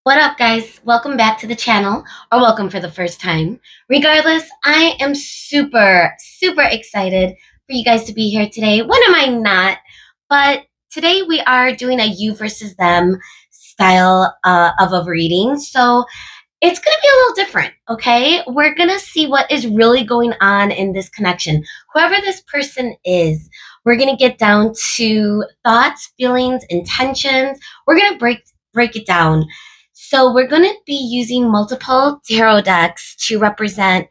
What up, guys? Welcome back to the channel, or welcome for the first time. Regardless, I am super excited for you guys to be here today. When am I not? But today we are doing a you versus them style of a reading. So it's going to be a little different, okay? We're going to see what is really going on in this connection. Whoever this person is, we're going to get down to thoughts, feelings, intentions. We're going to break it down. So we're going to be using multiple tarot decks to represent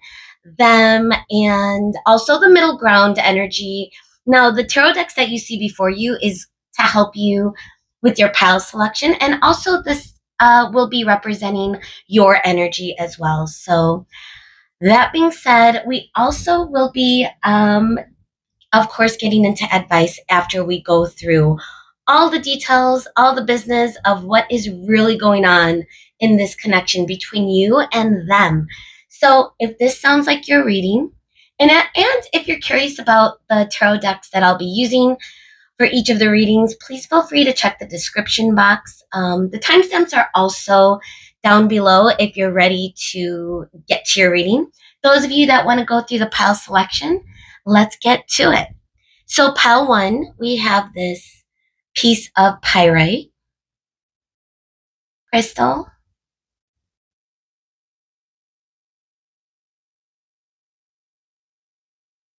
them and also the middle ground energy. Now, the tarot decks that you see before you is to help you with your pile selection, and also this will be representing your energy as well. So that being said, we also will be, of course, getting into advice after we go through all the details, all the business of what is really going on in this connection between you and them. So if this sounds like your reading, and if you're curious about the tarot decks that I'll be using for each of the readings, please feel free to check the description box. The timestamps are also down below if you're ready to get to your reading. Those of you that want to go through the pile selection, let's get to it. So pile 1, we have this piece of pyrite crystal.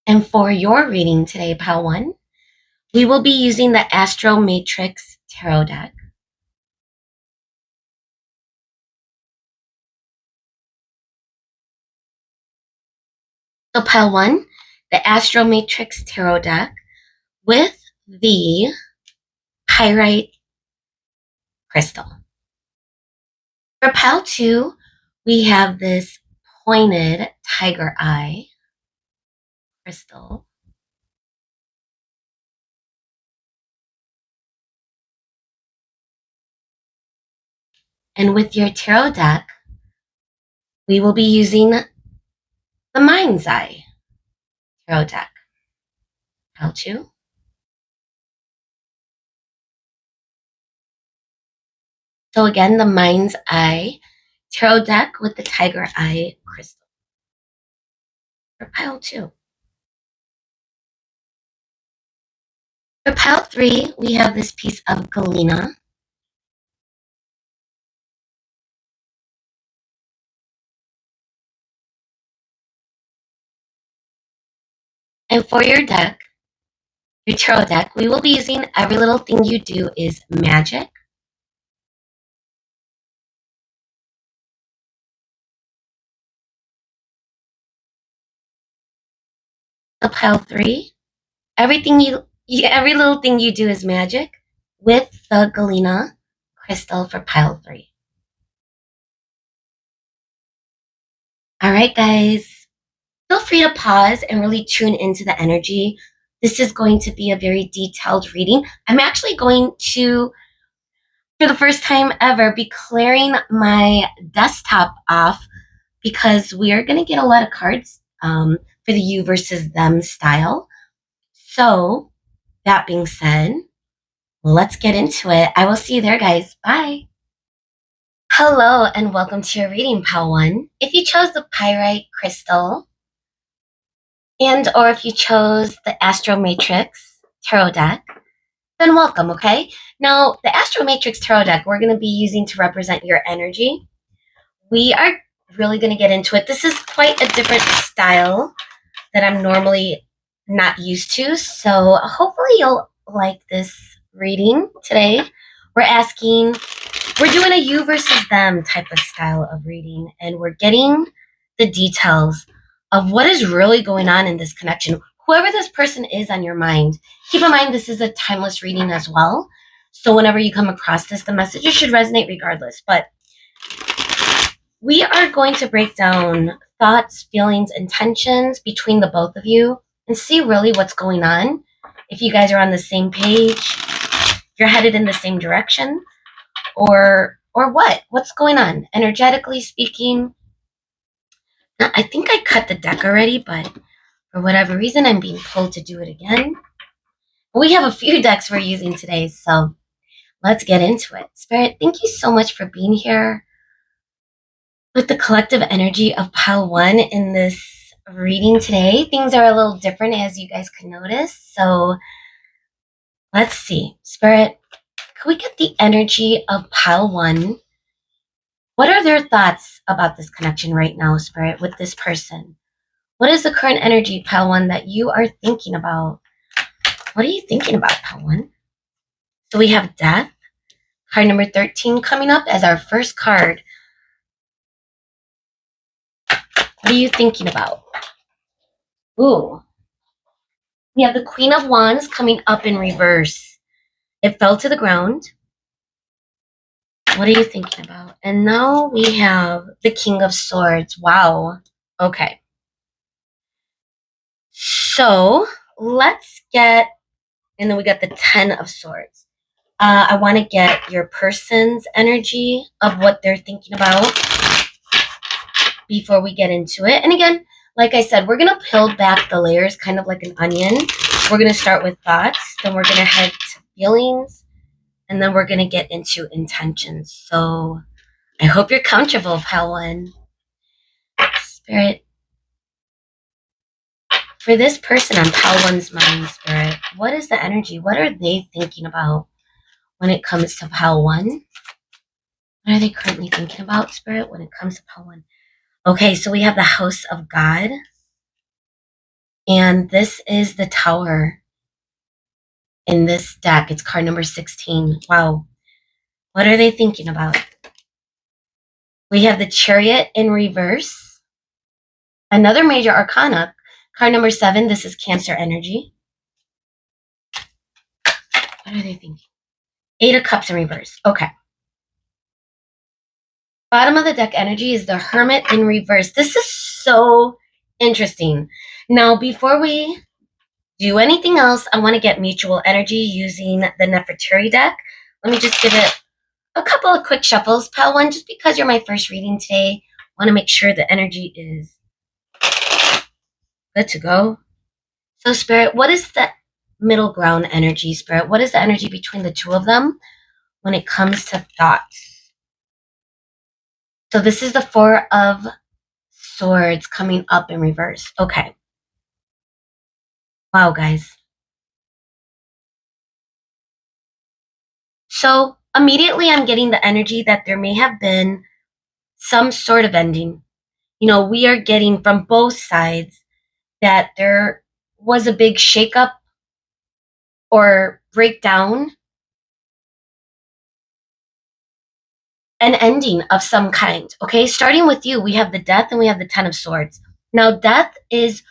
And for your reading today, pile 1, we will be using the AstroMatrix tarot deck. So pile 1, the AstroMatrix tarot deck with the pyrite crystal. For pile 2, we have this pointed tiger eye crystal. And with your tarot deck, we will be using the mind's eye tarot deck. Pile 2. So again, the mind's eye tarot deck with the tiger eye crystal. For pile 2. For pile 3, we have this piece of galena. And for your deck, your tarot deck, we will be using Every Little Thing You Do Is Magic. So pile 3, every little thing you do is magic with the galena crystal for pile 3. All right, guys, feel free to pause and really tune into the energy. This is going to be a very detailed reading. I'm actually going to, for the first time ever, be clearing my desktop off because we are going to get a lot of cards for the you versus them style. So that being said, let's get into it. I will see you there, guys. Bye. Hello, and welcome to your reading, pile 1. If you chose the pyrite crystal, and or if you chose the AstroMatrix tarot deck, then welcome, okay? Now, the AstroMatrix tarot deck we're going to be using to represent your energy. We are really going to get into it. This is quite a different style that I'm normally not used to, so hopefully you'll like this reading today. We're doing a you versus them type of style of reading, and we're getting the details of what is really going on in this connection. Whoever this person is on your mind, keep in mind this is a timeless reading as well. So whenever you come across this, the messages should resonate regardless. But we are going to break down thoughts, feelings, intentions between the both of you and see really what's going on. If you guys are on the same page, if you're headed in the same direction, or what's going on energetically speaking. I think I cut the deck already, but for whatever reason I'm being pulled to do it again. We have a few decks we're using today, so let's get into it. Spirit, thank you so much for being here. With the collective energy of pile one in this reading today, things are a little different, as you guys can notice. So let's see. Spirit, can we get the energy of pile one? What are their thoughts about this connection right now, Spirit, with this person? What is the current energy, pile one, that you are thinking about? What are you thinking about, pile one? So we have death, card number 13 coming up as our first card. What are you thinking about? Ooh. We have the Queen of Wands coming up in reverse. It fell to the ground. What are you thinking about? And now we have the King of Swords. Wow. Okay. So let's get, and then we got the 10 of Swords. I want to get your person's energy of what they're thinking about before we get into it. And again, like I said, we're going to peel back the layers kind of like an onion. We're going to start with thoughts, then we're going to head to feelings, and then we're going to get into intentions. So I hope you're comfortable, pile one. Spirit, for this person on pile one's mind, Spirit, what is the energy? What are they thinking about when it comes to pile one? What are they currently thinking about, Spirit, when it comes to pile one? Okay, so we have the House of God. And this is the Tower in this deck. It's card number 16. Wow. What are they thinking about? We have the Chariot in reverse. Another major arcana. Card number 7. This is Cancer energy. What are they thinking? 8 of Cups in reverse. Okay. Bottom of the deck energy is the Hermit in reverse. This is so interesting. Now, before we do anything else, I want to get mutual energy using the Nefertari deck. Let me just give it a couple of quick shuffles. Pile one, just because you're my first reading today, I want to make sure the energy is good to go. So, Spirit, what is the middle ground energy, Spirit? What is the energy between the two of them when it comes to thoughts? So this is the 4 of Swords coming up in reverse. Okay. Wow, guys. So immediately I'm getting the energy that there may have been some sort of ending. You know, we are getting from both sides that there was a big shakeup or breakdown, an ending of some kind. Okay, starting with you, we have the Death and we have the 10 of Swords. Now, Death is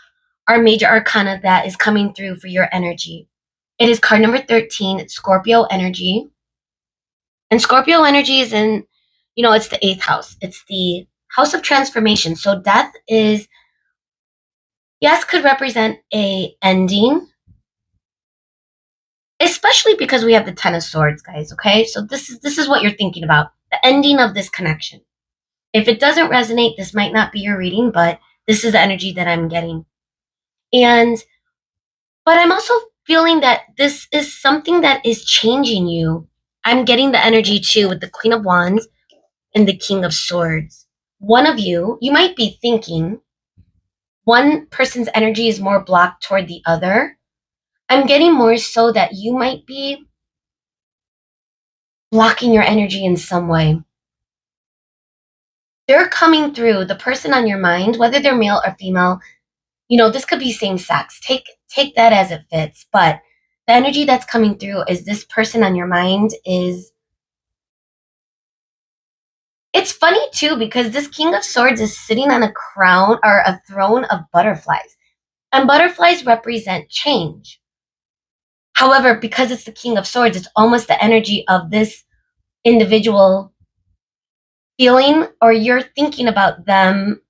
our major arcana that is coming through for your energy. It is card number 13. It's Scorpio energy. And Scorpio energy is in, you know, it's the 8th house. It's the house of transformation. So death is, yes, could represent a ending, especially because we have the 10 of Swords, guys, okay? So this is what you're thinking about, the ending of this connection. If it doesn't resonate, this might not be your reading, but this is the energy that I'm getting. But I'm also feeling that this is something that is changing you. I'm getting the energy too with the Queen of Wands and the King of Swords. One of you might be thinking one person's energy is more blocked toward the other. I'm getting more so that you might be blocking your energy in some way. They're coming through, the person on your mind, whether they're male or female, you know, this could be same sex. Take that as it fits. But the energy that's coming through is this person on your mind is, it's funny too, because this King of Swords is sitting on a crown or a throne of butterflies. And butterflies represent change. However, because it's the King of Swords, it's almost the energy of this individual feeling, or you're thinking about them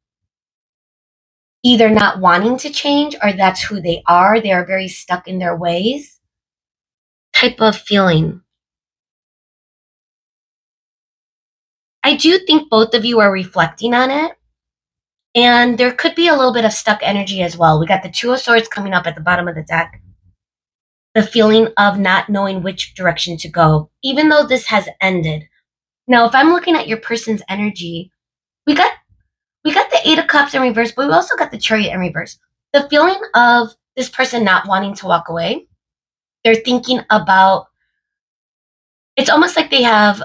either not wanting to change or that's who they are. They are very stuck in their ways type of feeling. I do think both of you are reflecting on it. And there could be a little bit of stuck energy as well. We got the 2 of Swords coming up at the bottom of the deck. The feeling of not knowing which direction to go, even though this has ended. Now, if I'm looking at your person's energy, we got Eight of Cups in reverse, but we also got the Chariot in reverse. The feeling of this person not wanting to walk away. They're thinking about, it's almost like they have,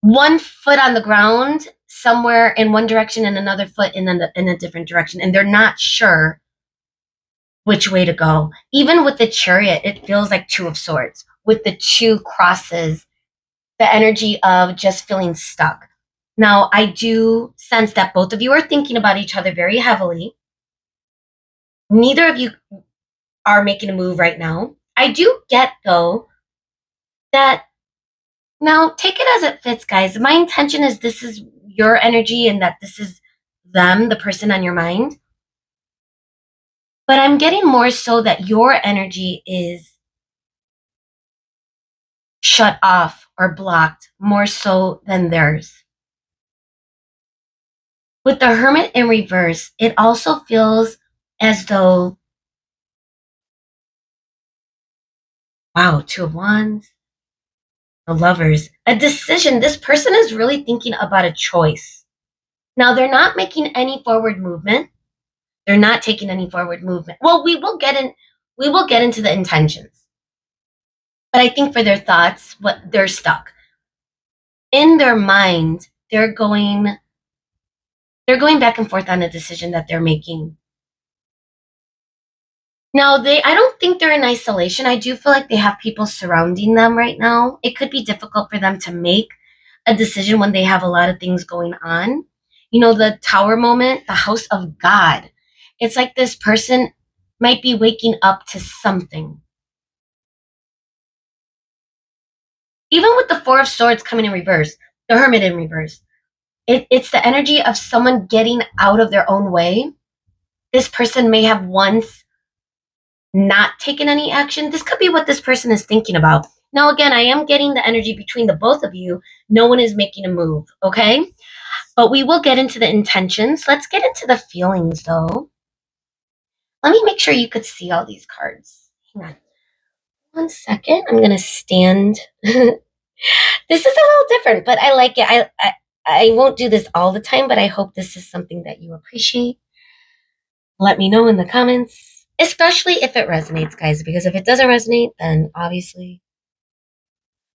one foot on the ground somewhere in one direction and another foot in a different direction. And they're not sure which way to go. Even with the Chariot, it feels like Two of Swords. With the two crosses, the energy of just feeling stuck. Now, I do sense that both of you are thinking about each other very heavily. Neither of you are making a move right now. I do get, though, that now take it as it fits, guys. My intention is this is your energy and that this is them, the person on your mind. But I'm getting more so that your energy is shut off or blocked more so than theirs. With the Hermit in reverse, it also feels as though, wow, Two of Wands, the Lovers, a decision. This person is really thinking about a choice. Now, they're not making any forward movement. They're not taking any forward movement. Well, we will get into the intentions. But I think for their thoughts, they're stuck. In their mind, they're going back and forth on a decision that they're making. Now, I don't think they're in isolation. I do feel like they have people surrounding them right now. It could be difficult for them to make a decision when they have a lot of things going on. The Tower moment, the House of God. It's like this person might be waking up to something. Even with the Four of Swords coming in reverse, the Hermit in reverse, it's the energy of someone getting out of their own way. This person may have once not taken any action. This could be what this person is thinking about. Now, again, I am getting the energy between the both of you. No one is making a move, okay? But we will get into the intentions. Let's get into the feelings, though. Let me make sure you could see all these cards. Hang on. 1 second. I'm going to stand. This is a little different, but I like it. I won't do this all the time, but I hope this is something that you appreciate. Let me know in the comments, especially if it resonates, guys, because if it doesn't resonate, then obviously.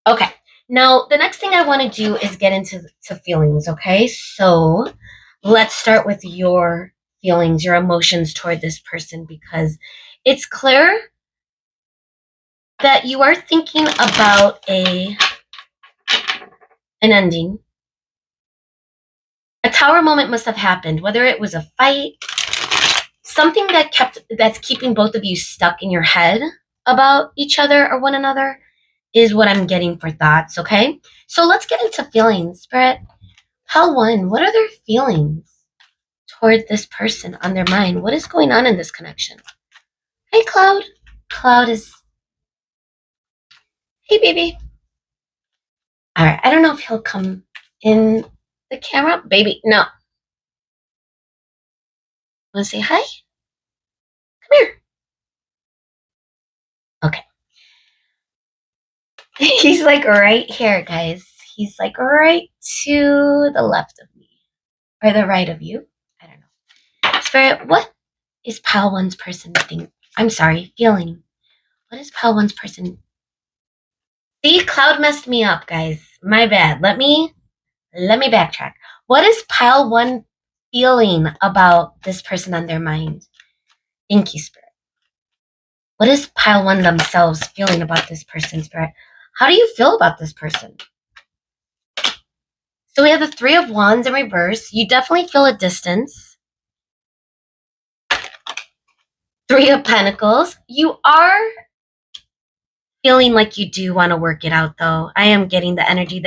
Okay, now the next thing I want to do is get into feelings, okay? So let's start with your feelings, your emotions toward this person, because it's clear that you are thinking about an ending. A Tower moment must have happened, whether it was a fight, something that's keeping both of you stuck in your head about each other or one another is what I'm getting for thoughts, okay? So let's get into feelings. Spirit, Pile 1, what are their feelings toward this person on their mind? What is going on in this connection? Hey, Cloud. Cloud is... Hey, baby. All right, I don't know if he'll come in the camera. Baby, no. Want to say hi? Come here. Okay. He's like right here, guys. He's like right to the left of me. Or the right of you. I don't know. Spirit, what is Pile 1's person feeling? What is Pile 1's person? See, Cloud messed me up, guys. My bad. Let me backtrack. What is Pile 1 feeling about this person on their mind? Thank you, Spirit. What is Pile 1 themselves feeling about this person, Spirit? How do you feel about this person? So we have the Three of Wands in reverse. You definitely feel a distance. Three of Pentacles. You are feeling like you do want to work it out, though. I am getting the energy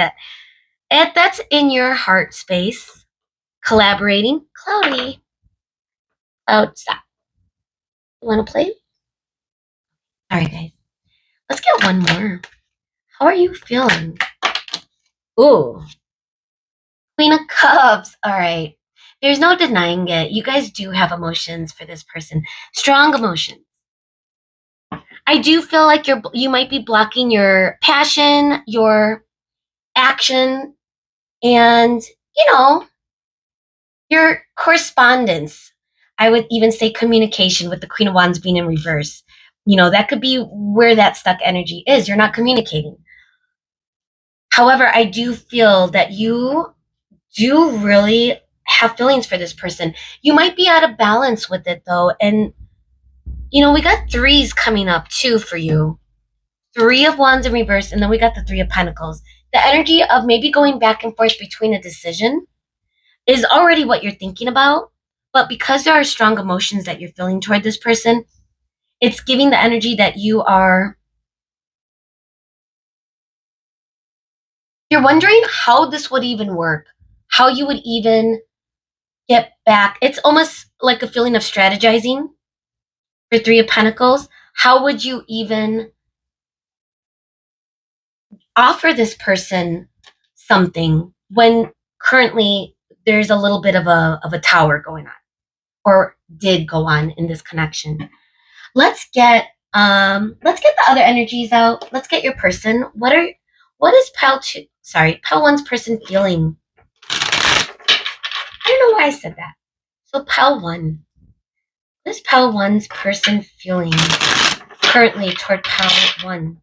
that's in your heart space. Collaborating. Cloudy. Cloud, stop. You want to play? All right, guys. Let's get one more. How are you feeling? Ooh. Queen of Cups. All right. There's no denying it. You guys do have emotions for this person. Strong emotions. I do feel like you might be blocking your passion, your action, And, your correspondence, I would even say communication with the Queen of Wands being in reverse. That could be where that stuck energy is. You're not communicating. However, I do feel that you do really have feelings for this person. You might be out of balance with it though. And, we got threes coming up too for you. Three of Wands in reverse, and then we got the Three of Pentacles. The energy of maybe going back and forth between a decision is already what you're thinking about. But because there are strong emotions that you're feeling toward this person, it's giving the energy that you're wondering how this would even work, how you would even get back. It's almost like a feeling of strategizing for Three of Pentacles. How would you even offer this person something when currently there's a little bit of a tower going on, or did go on in this connection? Let's get the other energies out. Let's get your person. What is Pile 1's person feeling? I don't know why I said that. So Pile 1. What is Pile 1's person feeling currently toward Pile 1?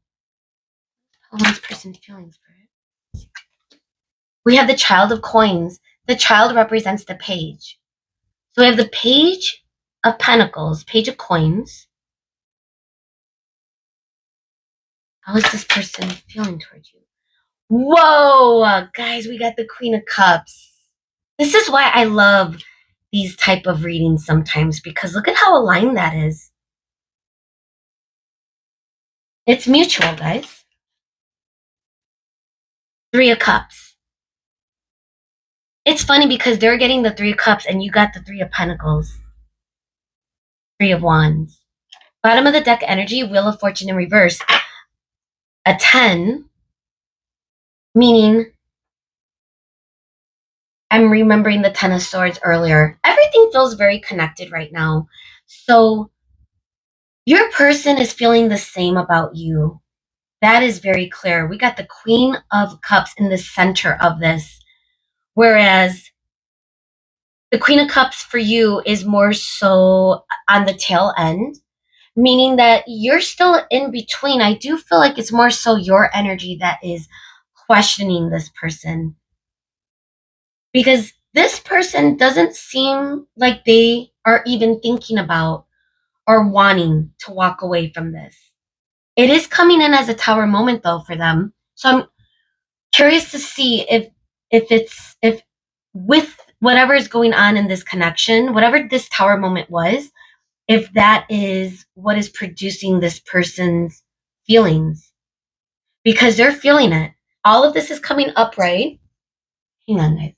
Pile 1's person feeling, Spirit. We have the Child of Coins. The child represents the page. So we have the Page of Pentacles, Page of Coins. How is this person feeling towards you? Whoa, guys, we got the Queen of Cups. This is why I love these type of readings sometimes, because look at how aligned that is. It's mutual, guys. Three of Cups. It's funny because they're getting the Three of Cups and you got the Three of Pentacles. Three of Wands. Bottom of the deck energy, Wheel of Fortune in reverse. A 10, meaning I'm remembering the Ten of Swords earlier. Everything feels very connected right now. So your person is feeling the same about you. That is very clear. We got the Queen of Cups in the center of this. Whereas the Queen of Cups for you is more so on the tail end, meaning that you're still in between. I do feel like it's more so your energy that is questioning this person. Because this person doesn't seem like they are even thinking about or wanting to walk away from this. It is coming in as a tower moment though for them. So I'm curious to see if with whatever is going on in this connection, whatever this tower moment was, if that is what is producing this person's feelings, because they're feeling it. All of this is coming up, right? Hang on, guys.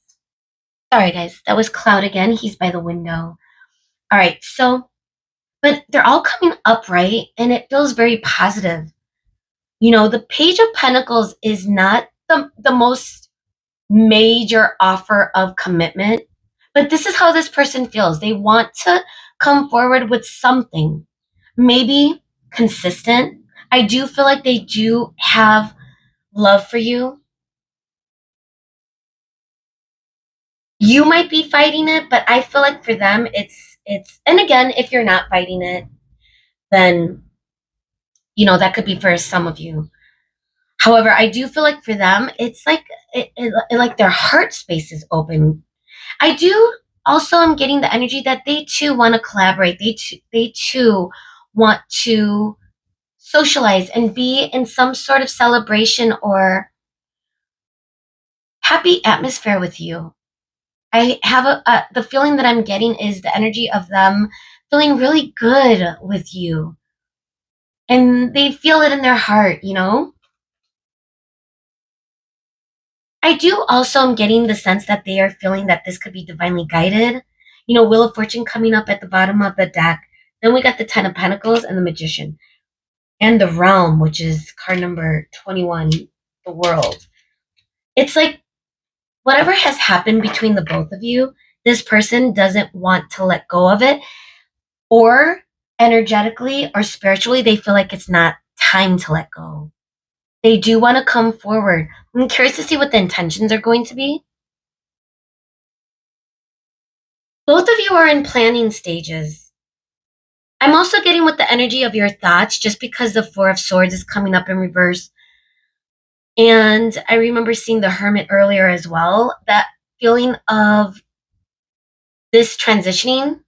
Sorry, guys. That was Cloud again. He's by the window. All right. So, but they're all coming up, right? And it feels very positive. The Page of Pentacles is not the most major offer of commitment, but this is how this person feels. They want to come forward with something, maybe consistent. I do feel like they do have love for you. You might be fighting it, but I feel like for them and again, if you're not fighting it, then that could be for some of you. However, I do feel like for them, it's like like their heart space is open. I do also am getting the energy that they too want to collaborate. They too want to socialize and be in some sort of celebration or happy atmosphere with you. I have the feeling that I'm getting is the energy of them feeling really good with you. And they feel it in their heart. I do also am getting the sense that they are feeling that this could be divinely guided. Wheel of Fortune coming up at the bottom of the deck. Then we got the Ten of Pentacles and the Magician. And the Realm, which is card number 21, the World. It's like whatever has happened between the both of you, this person doesn't want to let go of it. Or energetically or spiritually, they feel like it's not time to let go. They do want to come forward. I'm curious to see what the intentions are going to be. Both of you are in planning stages. I'm also getting with the energy of your thoughts just because the Four of Swords is coming up in reverse. And I remember seeing the Hermit earlier as well. That feeling of this transitioning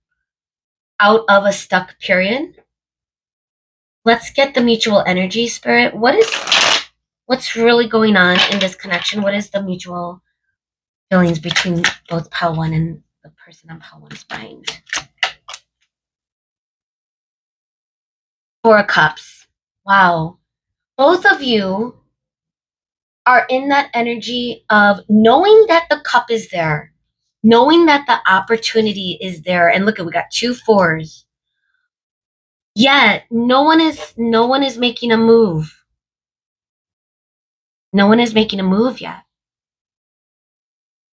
out of a stuck period. Let's get the mutual energy, Spirit. What's really going on in this connection? What is the mutual feelings between both pile 1 and the person on pile 1's mind? Four of Cups. Wow. Both of you are in that energy of knowing that the cup is there, knowing that the opportunity is there. And look, we got 2 4s. Yet no one is making a move. No one is making a move yet.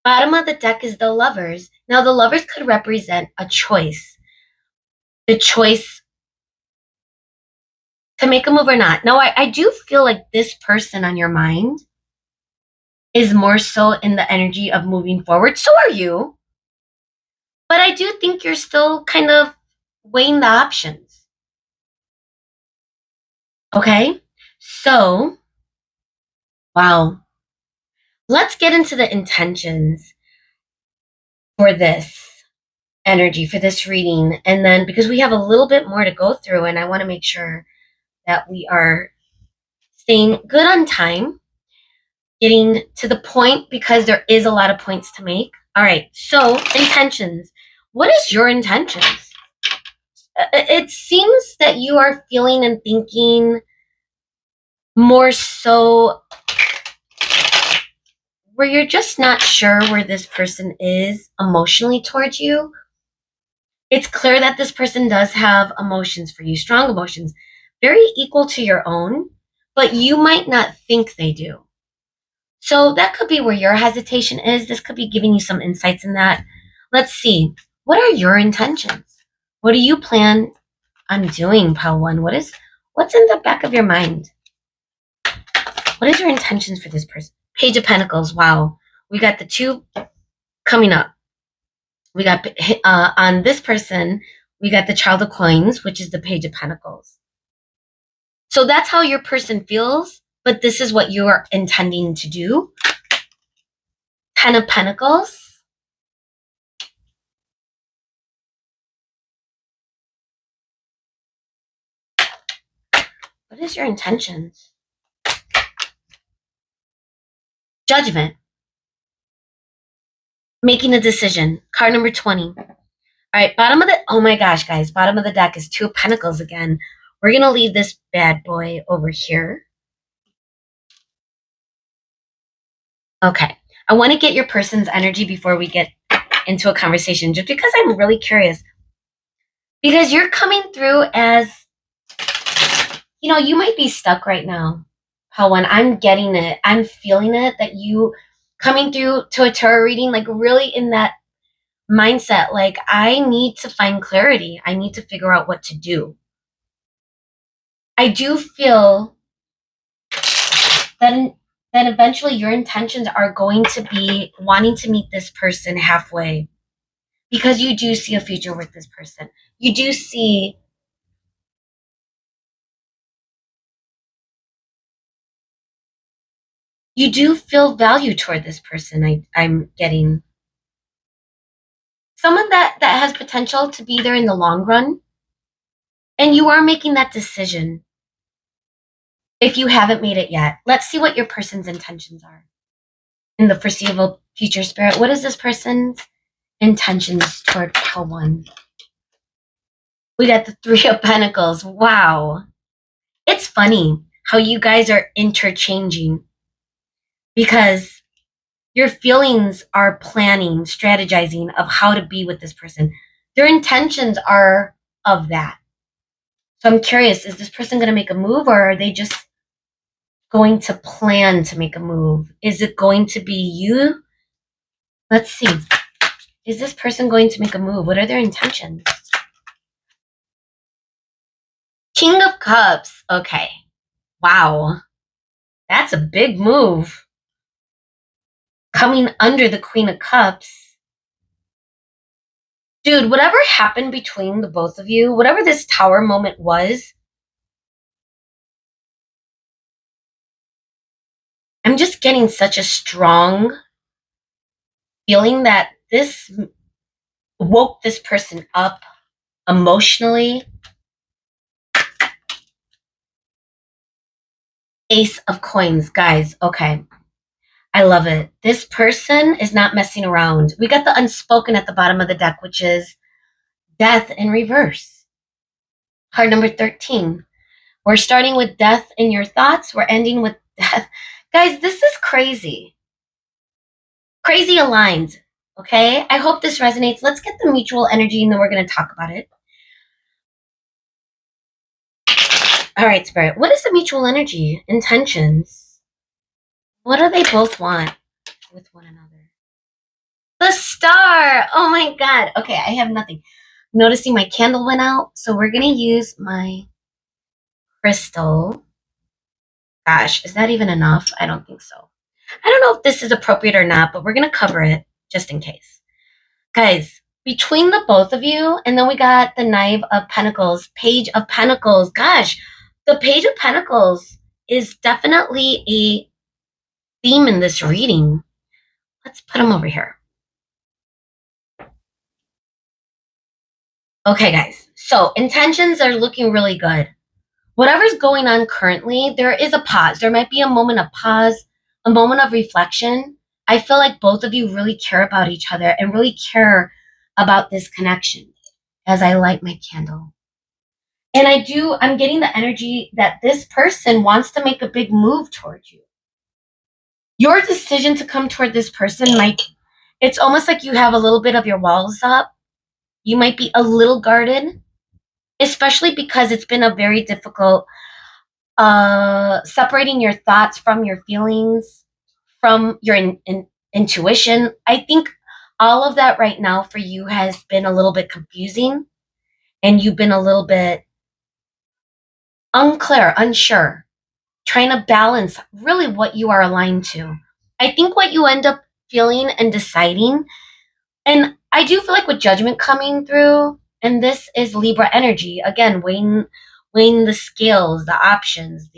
Bottom of the deck is the Lovers. Now the Lovers could represent a choice. The choice to make a move or not. Now I do feel like this person on your mind is more so in the energy of moving forward. So are you. But I do think you're still kind of weighing the options. Okay? So, wow. Let's get into the intentions for this energy, for this reading. And then, because we have a little bit more to go through, and I want to make sure that we are staying good on time, getting to the point, because there is a lot of points to make. All right, so intentions. What is your intentions? It seems that you are feeling and thinking more so where you're just not sure where this person is emotionally towards you. It's clear that this person does have emotions for you, strong emotions, very equal to your own, but you might not think they do. So that could be where your hesitation is. This could be giving you some insights in that. Let's see. What are your intentions? What do you plan on doing, Pal One? What's in the back of your mind? What is your intentions for this person? Page of Pentacles. Wow. We got the 2 coming up. We got on this person, we got the Child of Coins, which is the Page of Pentacles. So that's how your person feels, but this is what you are intending to do. 10 of Pentacles. What is your intentions? Judgment. Making a decision. Card number 20. All right, oh my gosh, guys, bottom of the deck is 2 of Pentacles again. We're going to leave this bad boy over here. Okay, I want to get your person's energy before we get into a conversation, just because I'm really curious. Because you're coming through as, you might be stuck right now. How when I'm getting it, I'm feeling it, that you coming through to a tarot reading, like really in that mindset, like I need to find clarity. I need to figure out what to do. I do feel that eventually your intentions are going to be wanting to meet this person halfway, because you do see a future with this person. You do see you do feel value toward this person. I'm getting someone that has potential to be there in the long run, and you are making that decision. If you haven't made it yet, let's see what your person's intentions are in the foreseeable future, Spirit. What is this person's intentions toward Pal One? We got the 3 of Pentacles. Wow. It's funny how you guys are interchanging, because your feelings are planning, strategizing of how to be with this person. Their intentions are of that. So I'm curious, is this person going to make a move, or are they just going to plan to make a move? Is it going to be you? Let's see. Is this person going to make a move? What are their intentions? King of Cups. Okay. Wow. That's a big move. Coming under the Queen of Cups. Dude, whatever happened between the both of you, whatever this tower moment was, I'm just getting such a strong feeling that this woke this person up emotionally. Ace of coins, guys. Okay. I love it. This person is not messing around. We got the unspoken at the bottom of the deck, which is death in reverse. Card number 13. We're starting with death in your thoughts. We're ending with death. Guys, this is crazy. Crazy aligned. Okay. I hope this resonates. Let's get the mutual energy and then we're going to talk about it. All right, Spirit. What is the mutual energy? Intentions. What do they both want with one another? The star. Oh my God. Okay, I have nothing. Noticing my candle went out, so we're going to use my crystal. Gosh, is that even enough? I don't think so. I don't know if this is appropriate or not, but we're going to cover it just in case. Guys, between the both of you, and then we got the Knight of Pentacles, Page of Pentacles. Gosh, the Page of Pentacles is definitely a theme in this reading. Let's put them over here. Okay, guys. So intentions are looking really good. Whatever's going on currently, there is a pause. There might be a moment of pause, a moment of reflection. I feel like both of you really care about each other and really care about this connection as I light my candle. And I'm getting the energy that this person wants to make a big move towards you. Your decision to come toward this person it's almost like you have a little bit of your walls up. You might be a little guarded, especially because it's been a very difficult separating your thoughts from your feelings, from your intuition. I think all of that right now for you has been a little bit confusing and you've been a little bit unclear, unsure, trying to balance really what you are aligned to. I think what you end up feeling and deciding, and I do feel like with judgment coming through, and this is Libra energy, again, weighing the scales, the options,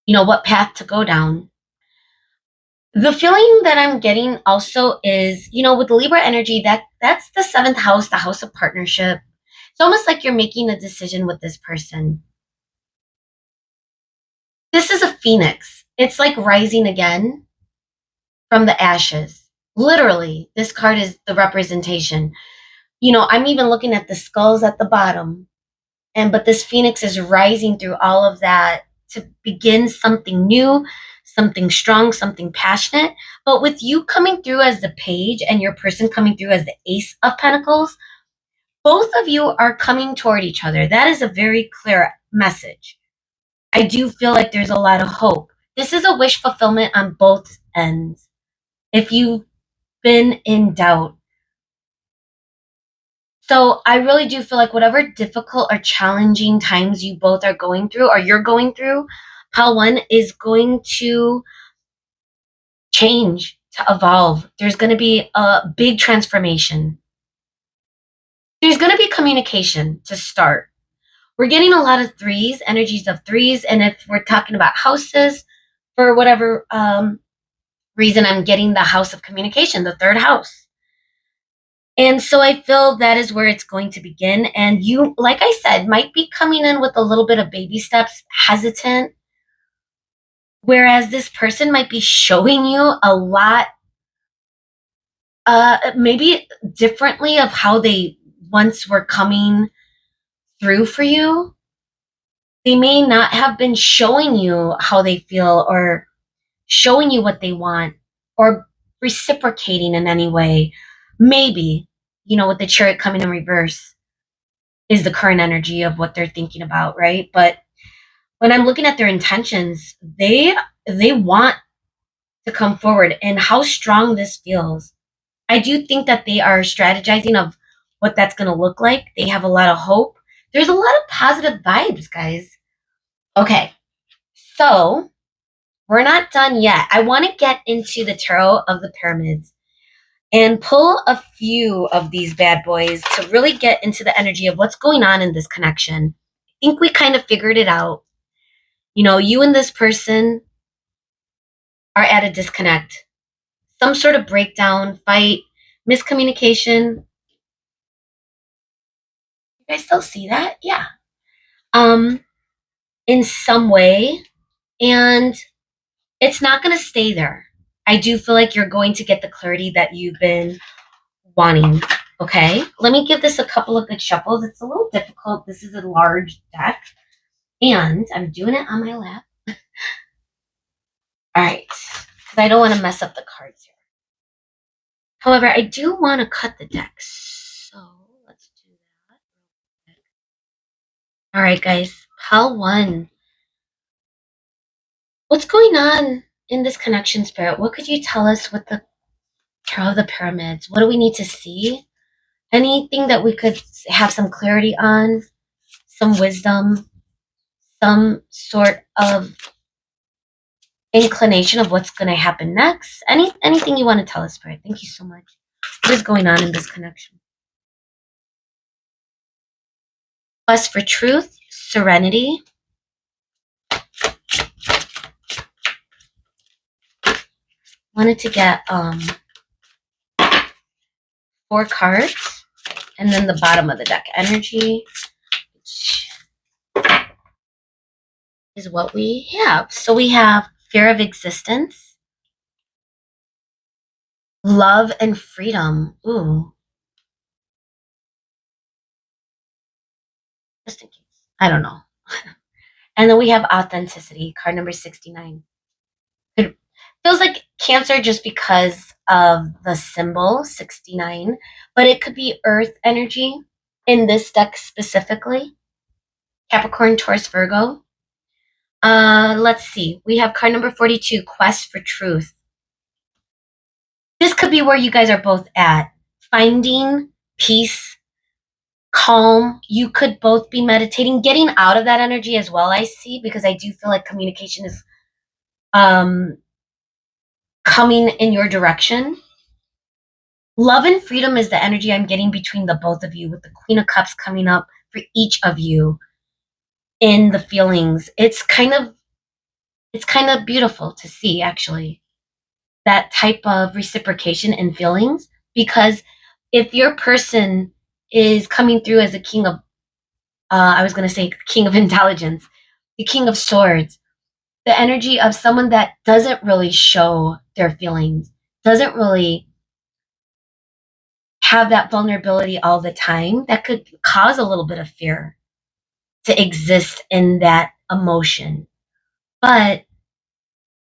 what path to go down. The feeling that I'm getting also is, with Libra energy, that's the seventh house, the house of partnership. It's almost like you're making a decision with this person. This is a phoenix. It's like rising again from the ashes. Literally, this card is the representation. I'm even looking at the skulls at the bottom. But this phoenix is rising through all of that to begin something new, something strong, something passionate. But with you coming through as the page and your person coming through as the ace of pentacles, both of you are coming toward each other. That is a very clear message. I do feel like there's a lot of hope. This is a wish fulfillment on both ends. If you've been in doubt, so I really do feel like whatever difficult or challenging times you both are going through or you're going through, pile one is going to change, to evolve. There's going to be a big transformation. There's going to be communication to start. We're getting a lot of threes, energies of threes. And if we're talking about houses, for whatever reason, I'm getting the house of communication, the third house. And so I feel that is where it's going to begin. And you, like I said, might be coming in with a little bit of baby steps, hesitant. Whereas this person might be showing you a lot, maybe differently of how they once were coming through for you. They may not have been showing you how they feel or showing you what they want or reciprocating in any way. Maybe, with the chariot coming in reverse is the current energy of what they're thinking about, right? But when I'm looking at their intentions, they want to come forward and how strong this feels. I do think that they are strategizing of what that's going to look like. They have a lot of hope. There's a lot of positive vibes, guys. Okay. So, we're not done yet. I want to get into the tarot of the pyramids. and pull a few of these bad boys to really get into the energy of what's going on in this connection. I think we kind of figured it out. You know, you and this person are at a disconnect, some sort of breakdown, fight, miscommunication. You guys still see that? Yeah. Um, in some way, and it's not going to stay there. I do feel like you're going to get the clarity that you've been wanting. Okay, let me give this a couple of good shuffles. It's a little difficult. This is a large deck, and I'm doing it on my lap. All right, because I don't want to mess up the cards here. However, I do want to cut the deck, so let's do that. All right, guys, pile one. What's going on in this connection, Spirit? What could you tell us with the Tarot of the Pyramids? What do we need to see? Anything that we could have some clarity on, some wisdom, some sort of inclination of what's going to happen next? Anything you want to tell us, Spirit? Thank you so much. What is going on in this connection? Quest for truth, serenity. Wanted to get 4 cards, and then the bottom of the deck, energy, which is what we have. So we have fear of existence, love and freedom. Ooh. Just in case. I don't know. And then we have authenticity, card number 69. It feels like Cancer just because of the symbol 69, but it could be earth energy in this deck specifically. Capricorn, Taurus, Virgo. Let's see. We have card number 42, quest for truth. This could be where you guys are both at. Finding peace, calm. You could both be meditating, getting out of that energy as well, I see, because I do feel like communication is coming in your direction. Love and freedom is the energy I'm getting between the both of you, with the Queen of Cups coming up for each of you in the feelings. It's kind of beautiful to see, actually, that type of reciprocation in feelings, because if your person is coming through as a king of I was going to say king of intelligence, the king of swords, the energy of someone that doesn't really show their feelings, doesn't really have that vulnerability all the time, that could cause a little bit of fear to exist in that emotion. But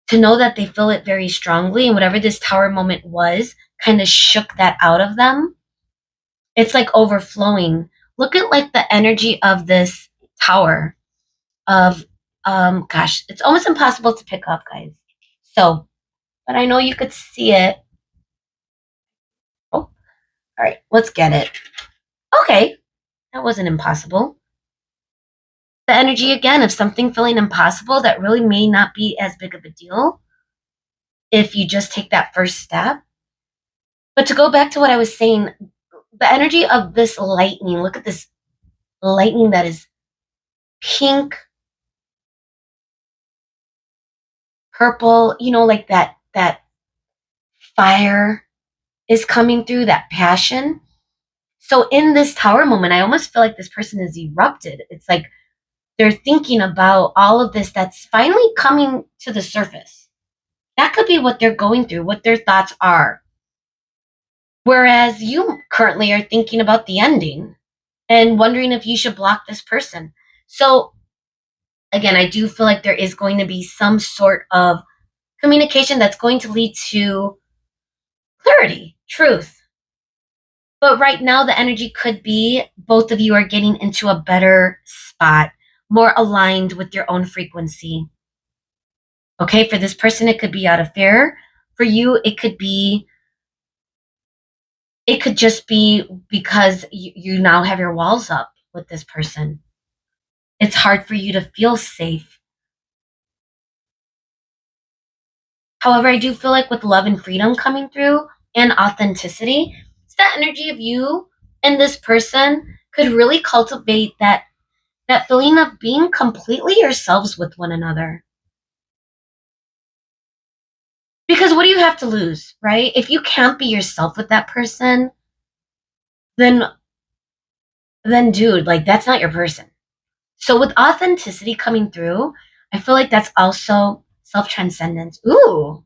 to know that they feel it very strongly, and whatever this tower moment was kind of shook that out of them, it's like overflowing. Look at like the energy of this tower of gosh, it's almost impossible to pick up, guys. So, but I know you could see it. Oh, all right, let's get it. Okay, that wasn't impossible. The energy again of something feeling impossible that really may not be as big of a deal if you just take that first step. But to go back to what I was saying, the energy of this lightning, look at this lightning that is pink, purple, you know, like that fire is coming through, that passion. So in this tower moment, I almost feel like this person is erupted. It's like they're thinking about all of this that's finally coming to the surface. That could be what they're going through, what their thoughts are. Whereas you currently are thinking about the ending and wondering if you should block this person. So again, I do feel like there is going to be some sort of communication that's going to lead to clarity, truth. But right now, the energy could be both of you are getting into a better spot, more aligned with your own frequency. Okay, for this person, it could be out of fear. For you, it could just be because you now have your walls up with this person. It's hard for you to feel safe. However, I do feel like with love and freedom coming through, and authenticity. It's that energy of you and this person could really cultivate that feeling of being completely yourselves with one another. Because what do you have to lose, right? If you can't be yourself with that person, then dude, like that's not your person. So with authenticity coming through, I feel like that's also self-transcendence. Ooh,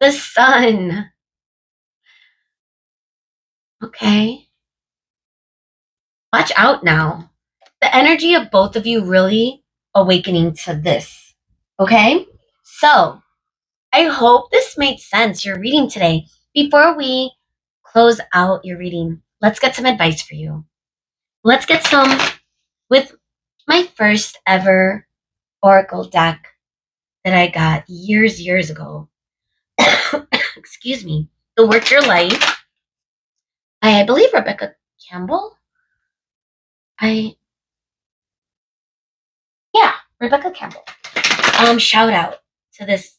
the sun. Okay. Watch out now. The energy of both of you really awakening to this. Okay? So, I hope this made sense, your reading today. Before we close out your reading, let's get some advice for you. Let's get some with my first ever oracle deck that I got years ago. Excuse me. The Work Your Life. I believe Rebecca Campbell. I Yeah, Rebecca Campbell. Shout out to this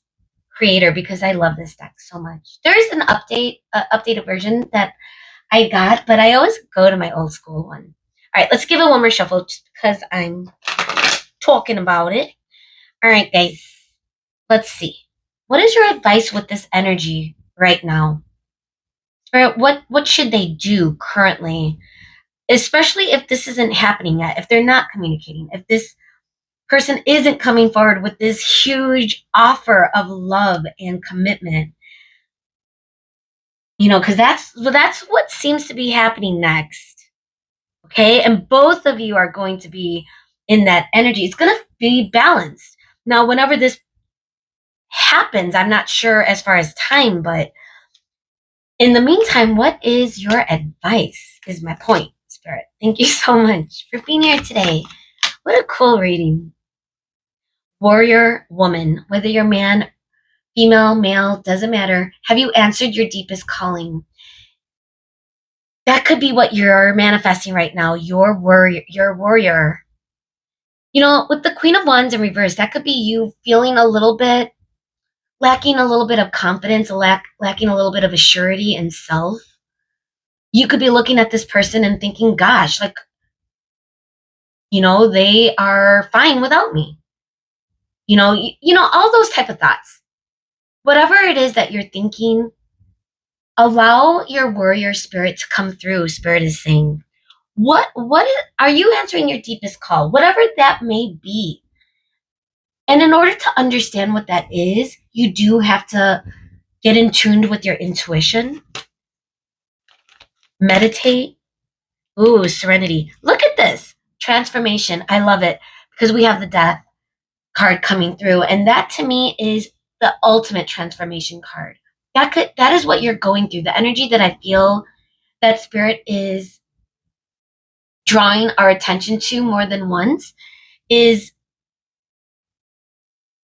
creator because I love this deck so much. There is an updated version that I got, but I always go to my old school one. All right, let's give it one more shuffle just because I'm talking about it. All right, guys, let's see. What is your advice with this energy right now? Or what should they do currently, especially if this isn't happening yet, if they're not communicating, if this person isn't coming forward with this huge offer of love and commitment, because that's what seems to be happening next. Okay, and both of you are going to be in that energy. It's going to be balanced. Now, whenever this happens, I'm not sure as far as time, but in the meantime, what is your advice? Is my point, Spirit. Thank you so much for being here today. What a cool reading. Warrior woman, whether you're man, female, male, doesn't matter. Have you answered your deepest calling? That could be what you're manifesting right now. Your warrior, your warrior. With the Queen of Wands in reverse, that could be you feeling a little bit lacking a little bit of confidence, lacking a little bit of a surety in self. You could be looking at this person and thinking, gosh, like, they are fine without me. All those type of thoughts. Whatever it is that you're thinking, allow your warrior spirit to come through. Spirit is saying, are you answering your deepest call? Whatever that may be. And in order to understand what that is, you do have to get in tuned with your intuition, meditate. Ooh, serenity. Look at this. Transformation. I love it because we have the death card coming through. And that to me is the ultimate transformation card. That is what you're going through. The energy that I feel that spirit is drawing our attention to more than once is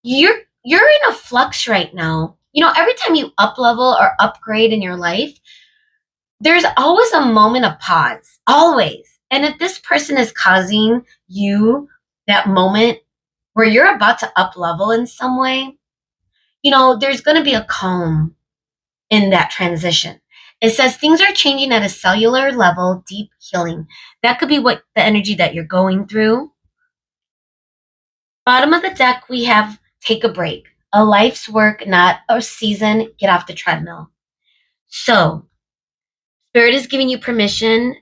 you're in a flux right now. Every time you up level or upgrade in your life, there's always a moment of pause. Always. And if this person is causing you that moment where you're about to up level in some way, there's going to be a calm in that transition. It says things are changing at a cellular level, deep healing. That could be what the energy that you're going through. Bottom of the deck, we have take a break. A life's work, not a season. Get off the treadmill. So, Spirit is giving you permission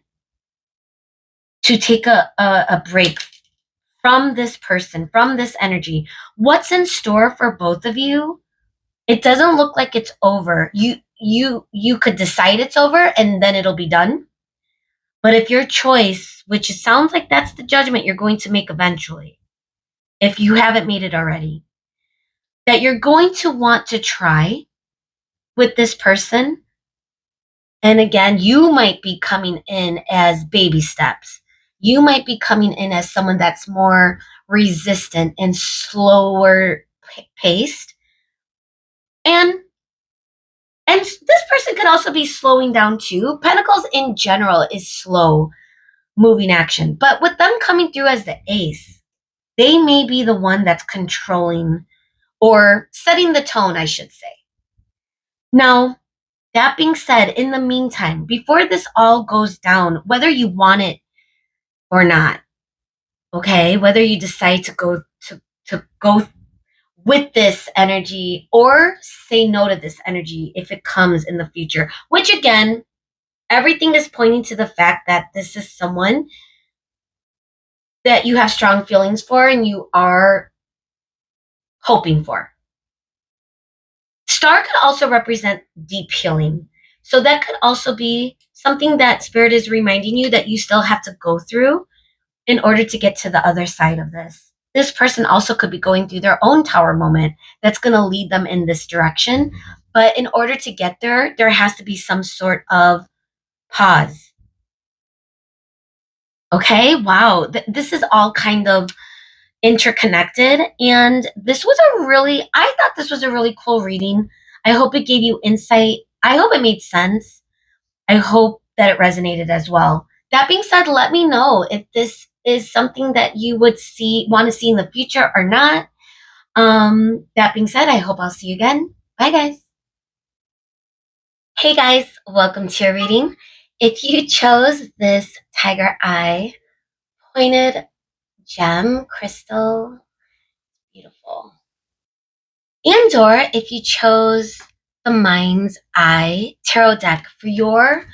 to take a break from this person, from this energy. What's in store for both of you? It doesn't look like it's over. You could decide it's over and then it'll be done. But if your choice, which it sounds like that's the judgment you're going to make eventually, if you haven't made it already, that you're going to want to try with this person. And again, you might be coming in as baby steps. You might be coming in as someone that's more resistant and slower paced. And this person could also be slowing down too. Pentacles in general is slow moving action. But with them coming through as the ace, they may be the one that's controlling or setting the tone, I should say. Now, That being said, in the meantime, before this all goes down, whether you want it or not, okay, whether you decide to go with this energy or say no to this energy if it comes in the future, which again, everything is pointing to the fact that this is someone that you have strong feelings for and you are hoping for. Star could also represent deep healing. So that could also be something that spirit is reminding you that you still have to go through in order to get to the other side of this. This person also could be going through their own tower moment that's going to lead them in this direction. But in order to get there, there has to be some sort of pause. Okay, wow. This is all kind of interconnected. And I thought this was a really cool reading. I hope it gave you insight. I hope it made sense. I hope that it resonated as well. That being said, let me know if this is something that you would want to see in the future or not. That being said, I hope I'll see you again. Bye, guys. Hey, guys, welcome to your reading. If you chose this tiger eye pointed gem crystal, beautiful. And or if you chose the Mind's Eye Tarot deck for your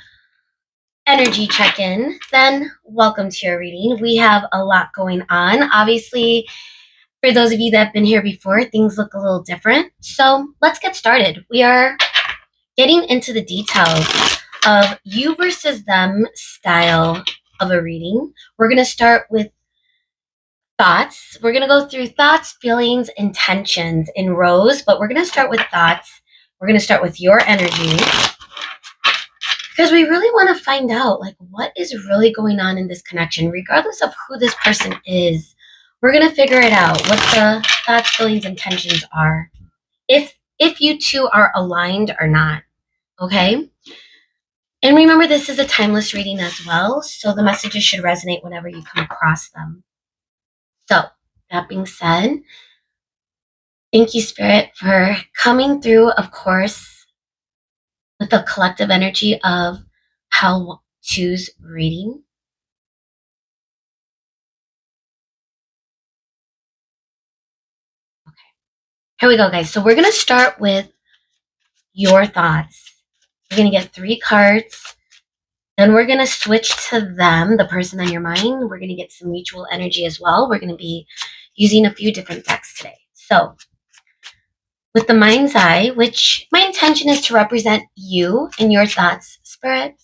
energy check-in, then welcome to your reading. We have a lot going on. Obviously, for those of you that have been here before, things look a little different. So let's get started. We are getting into the details of you versus them style of a reading. We're going to start with thoughts. We're going to go through thoughts, feelings, intentions in rows, but we're going to start with thoughts. We're going to start with your energy because we really want to find out like what is really going on in this connection, regardless of who this person is. We're going to figure it out, what the thoughts, feelings, intentions are. If you two are aligned or not, okay? And remember, this is a timeless reading as well, so the messages should resonate whenever you come across them. So, that being said, thank you, Spirit, for coming through, of course, with the collective energy of how choose reading. Okay, here we go, guys. So we're going to start with your thoughts. We're going to get 3 cards. Then we're going to switch to them, the person on your mind. We're going to get some mutual energy as well. We're going to be using a few different decks today. So with the Mind's Eye, which my intention is to represent you and your thoughts, Spirit,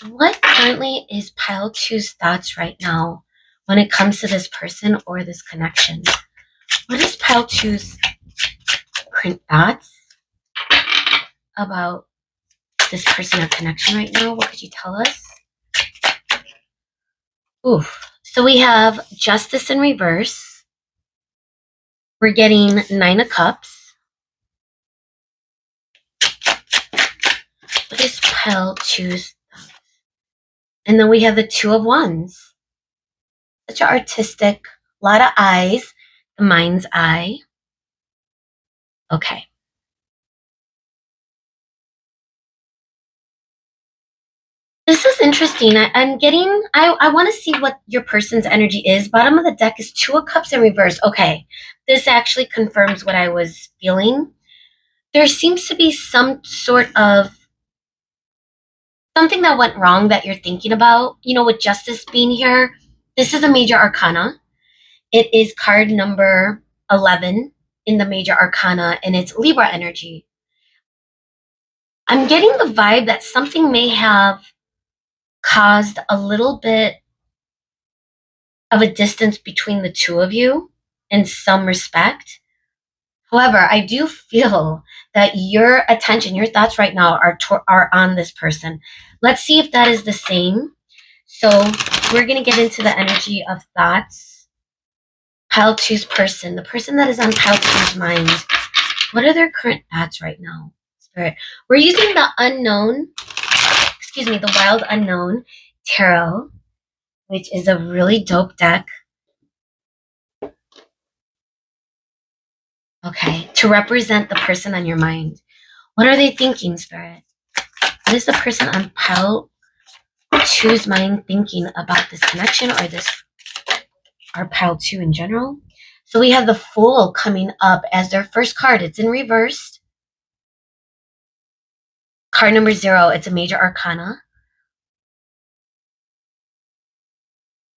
what currently is pile two's thoughts right now when it comes to this person or this connection? What is pile two's current thoughts about this person or connection right now? What could you tell us? Oof. So we have Justice in reverse. We're getting 9 of Cups. What is pile two's thoughts? And then we have the 2 of Wands. Such an artistic, lot of eyes. The Mind's Eye. Okay. This is interesting. I'm getting, I want to see what your person's energy is. Bottom of the deck is 2 of Cups in reverse. Okay. This actually confirms what I was feeling. There seems to be some sort of something that went wrong that you're thinking about. You know, with Justice being here, this is a major arcana. It is card number 11 in the major arcana, and it's Libra energy. I'm getting the vibe that something may have caused a little bit of a distance between the two of you in some respect. However, I do feel that your attention, your thoughts right now are on this person. Let's see if that is the same. So we're going to get into the energy of thoughts. Pile two's person, the person that is on pile two's mind. What are their current thoughts right now? Spirit. We're using the the Wild Unknown Tarot, which is a really dope deck. Okay, to represent the person on your mind. What are they thinking, Spirit? What is the person on pile two's mind thinking about this connection or this, or pile two in general? So we have the Fool coming up as their first card. It's in reverse. Card number 0, it's a major arcana.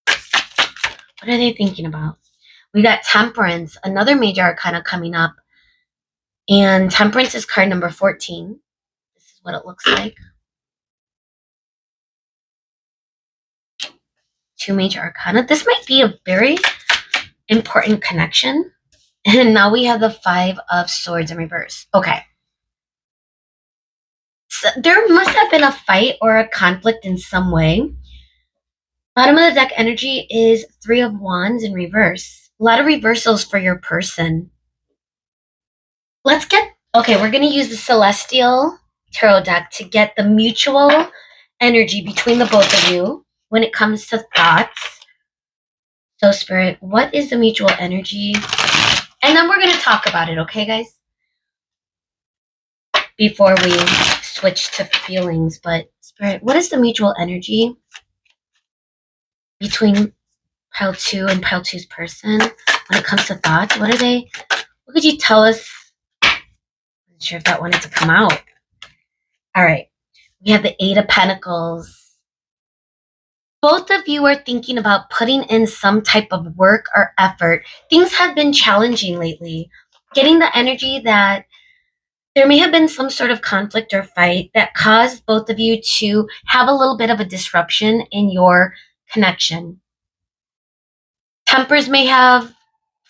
What are they thinking about? We got Temperance, another major arcana coming up. And Temperance is card number 14. This is what it looks like. 2 major arcana. This might be a very important connection. And now we have the 5 of Swords in reverse. Okay. So there must have been a fight or a conflict in some way. Bottom of the deck energy is 3 of Wands in reverse. A lot of reversals for your person. Let's get, okay, we're going to use the Celestial Tarot deck to get the mutual energy between the both of you when it comes to thoughts. So, Spirit, what is the mutual energy? And then we're going to talk about it, okay, guys? Before we switch to feelings. But, Spirit, what is the mutual energy between pile 2 and pile 2's person when it comes to thoughts? What are they? What could you tell us? I'm not sure if that wanted to come out. All right. We have the 8 of Pentacles. Both of you are thinking about putting in some type of work or effort. Things have been challenging lately. Getting the energy that there may have been some sort of conflict or fight that caused both of you to have a little bit of a disruption in your connection. Tempers may have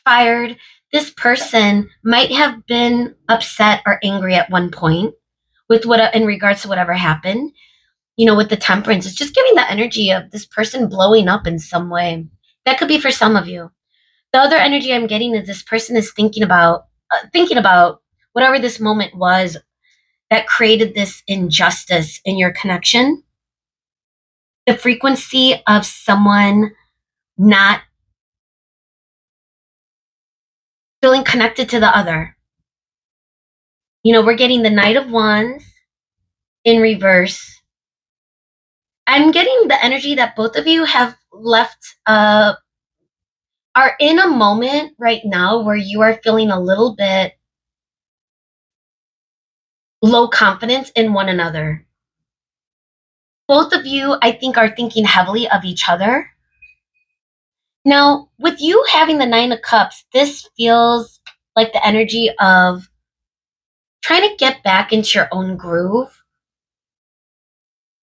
fired. This person might have been upset or angry at one point with what in regards to whatever happened. You know, with the Temperance, it's just giving the energy of this person blowing up in some way. That could be for some of you. The other energy I'm getting is this person is thinking about whatever this moment was that created this injustice in your connection. The frequency of someone not feeling connected to the other. You know, we're getting the Knight of Wands in reverse. I'm getting the energy that both of you have left, are in a moment right now where you are feeling a little bit low confidence in one another. Both of you, I think, are thinking heavily of each other. Now, with you having the 9 of Cups, this feels like the energy of trying to get back into your own groove.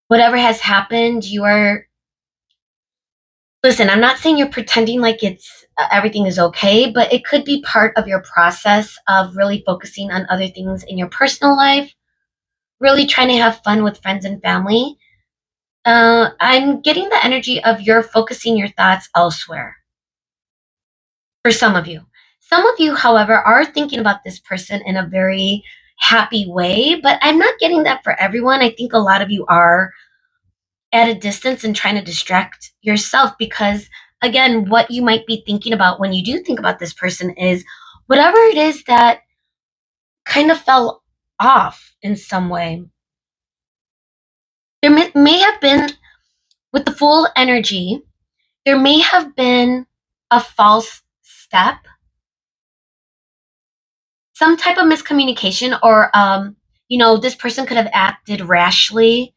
Whatever has happened, you are... Listen, I'm not saying you're pretending like it's everything is okay, but it could be part of your process of really focusing on other things in your personal life, really trying to have fun with friends and family. I'm getting the energy of you're focusing your thoughts elsewhere. For some of you. Some of you, however, are thinking about this person in a very happy way, but I'm not getting that for everyone. I think a lot of you are at a distance and trying to distract yourself because, again, what you might be thinking about when you do think about this person is whatever it is that kind of fell off in some way. There may have been, with the Fool energy, there may have been a false step, some type of miscommunication, or, you know, this person could have acted rashly,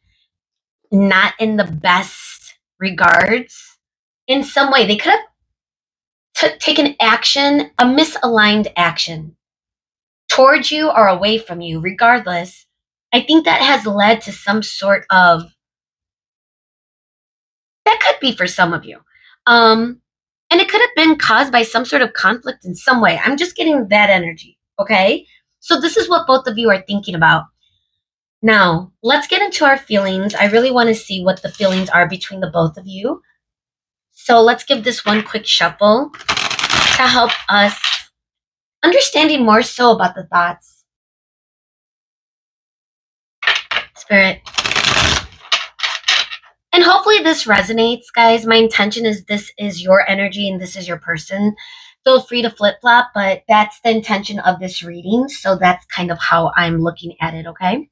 not in the best regards. In some way, they could have taken action, a misaligned action, towards you or away from you. Regardless, I think that has led to some sort of, that could be for some of you. And it could have been caused by some sort of conflict in some way. I'm just getting that energy, okay? So this is what both of you are thinking about. Now, let's get into our feelings. I really want to see what the feelings are between the both of you. So let's give this one quick shuffle to help us understanding more so about the thoughts. Spirit. And hopefully this resonates, guys. My intention is this is your energy and this is your person. Feel free to flip flop, but that's the intention of this reading. So that's kind of how I'm looking at it, okay?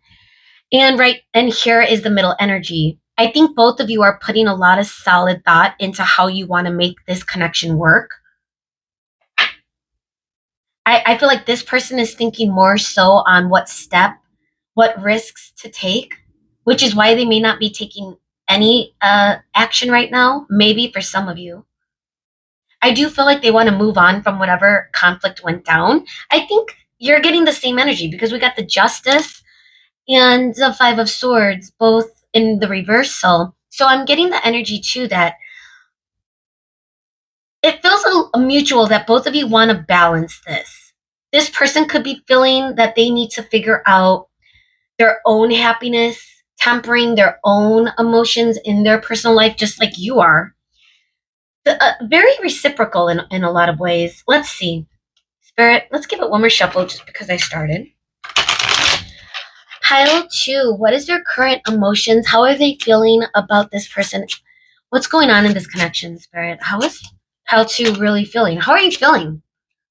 And here is the middle energy. I think both of you are putting a lot of solid thought into how you want to make this connection work. I feel like this person is thinking more so on what risks to take, which is why they may not be taking any action right now, maybe for some of you. I do feel like they want to move on from whatever conflict went down. I think you're getting the same energy because we got the Justice and the Five of Swords both in the reversal. So I'm getting the energy too that it feels a mutual that both of you want to balance this. This person could be feeling that they need to figure out their own happiness, tempering their own emotions in their personal life, just like you are. Very reciprocal in a lot of ways. Let's see. Spirit, let's give it one more shuffle just because I started. Pile 2, what is their current emotions? How are they feeling about this person? What's going on in this connection, Spirit? How is Pile 2 really feeling? How are you feeling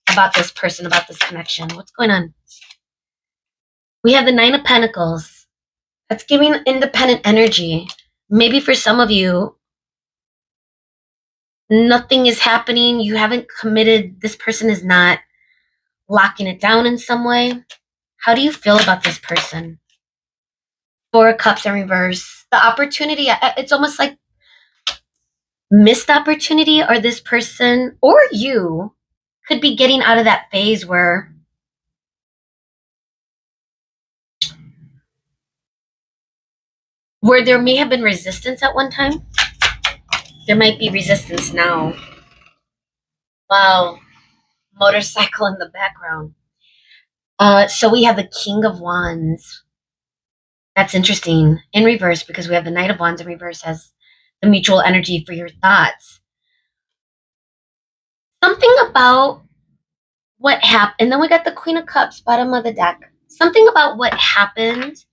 about this person, about this connection? What's going on? We have the Nine of Pentacles. That's giving independent energy. Maybe for some of you, nothing is happening. You haven't committed. This person is not locking it down in some way. How do you feel about this person? Four of Cups in reverse. The opportunity, it's almost like missed opportunity, or this person or you could be getting out of that phase where there may have been resistance at one time. There might be resistance now. Wow. Motorcycle in the background. So we have the King of Wands. That's interesting in reverse because we have the Knight of Wands in reverse as the mutual energy for your thoughts. Something about what happened. And then we got the Queen of Cups, bottom of the deck. Something about what happened.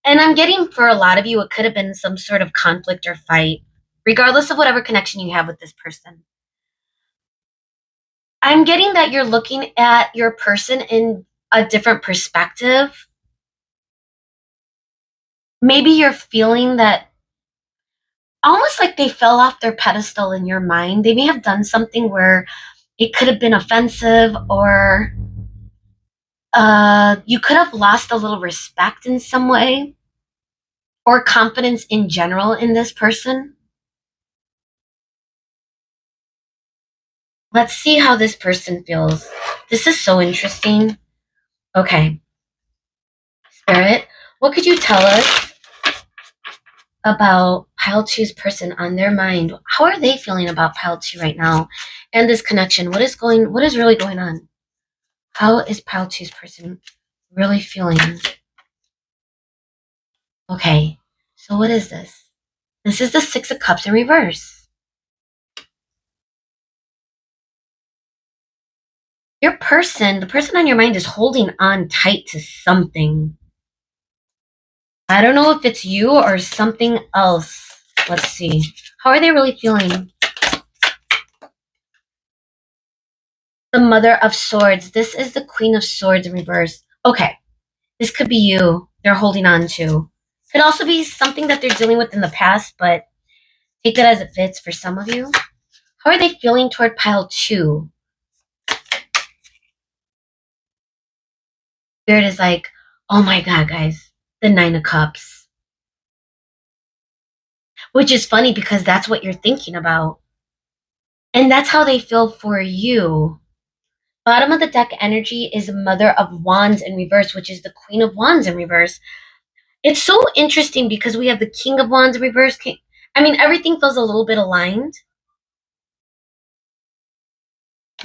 And I'm getting for a lot of you, it could have been some sort of conflict or fight, regardless of whatever connection you have with this person. I'm getting that you're looking at your person in a different perspective. Maybe you're feeling that almost like they fell off their pedestal in your mind. They may have done something where it could have been offensive, or you could have lost a little respect in some way, or confidence in general in this person. Let's see how this person feels. This is so interesting. Okay. Spirit, what could you tell us about Pile 2's person on their mind? How are they feeling about Pile 2 right now and this connection? What is really going on? How is Pile 2's person really feeling? Okay. So what is this? This is the Six of Cups in reverse. Your person, the person on your mind, is holding on tight to something. I don't know if it's you or something else. Let's see. How are they really feeling? The Mother of Swords. This is the Queen of Swords in reverse. Okay. This could be you they're holding on to. Could also be something that they're dealing with in the past, but take that as it fits for some of you. How are they feeling toward Pile 2? Spirit is like, oh my God, guys. The Nine of Cups. Which is funny because that's what you're thinking about. And that's how they feel for you. Bottom of the deck energy is Mother of Wands in reverse, which is the Queen of Wands in reverse. It's so interesting because we have the King of Wands in reverse. I mean, everything feels a little bit aligned.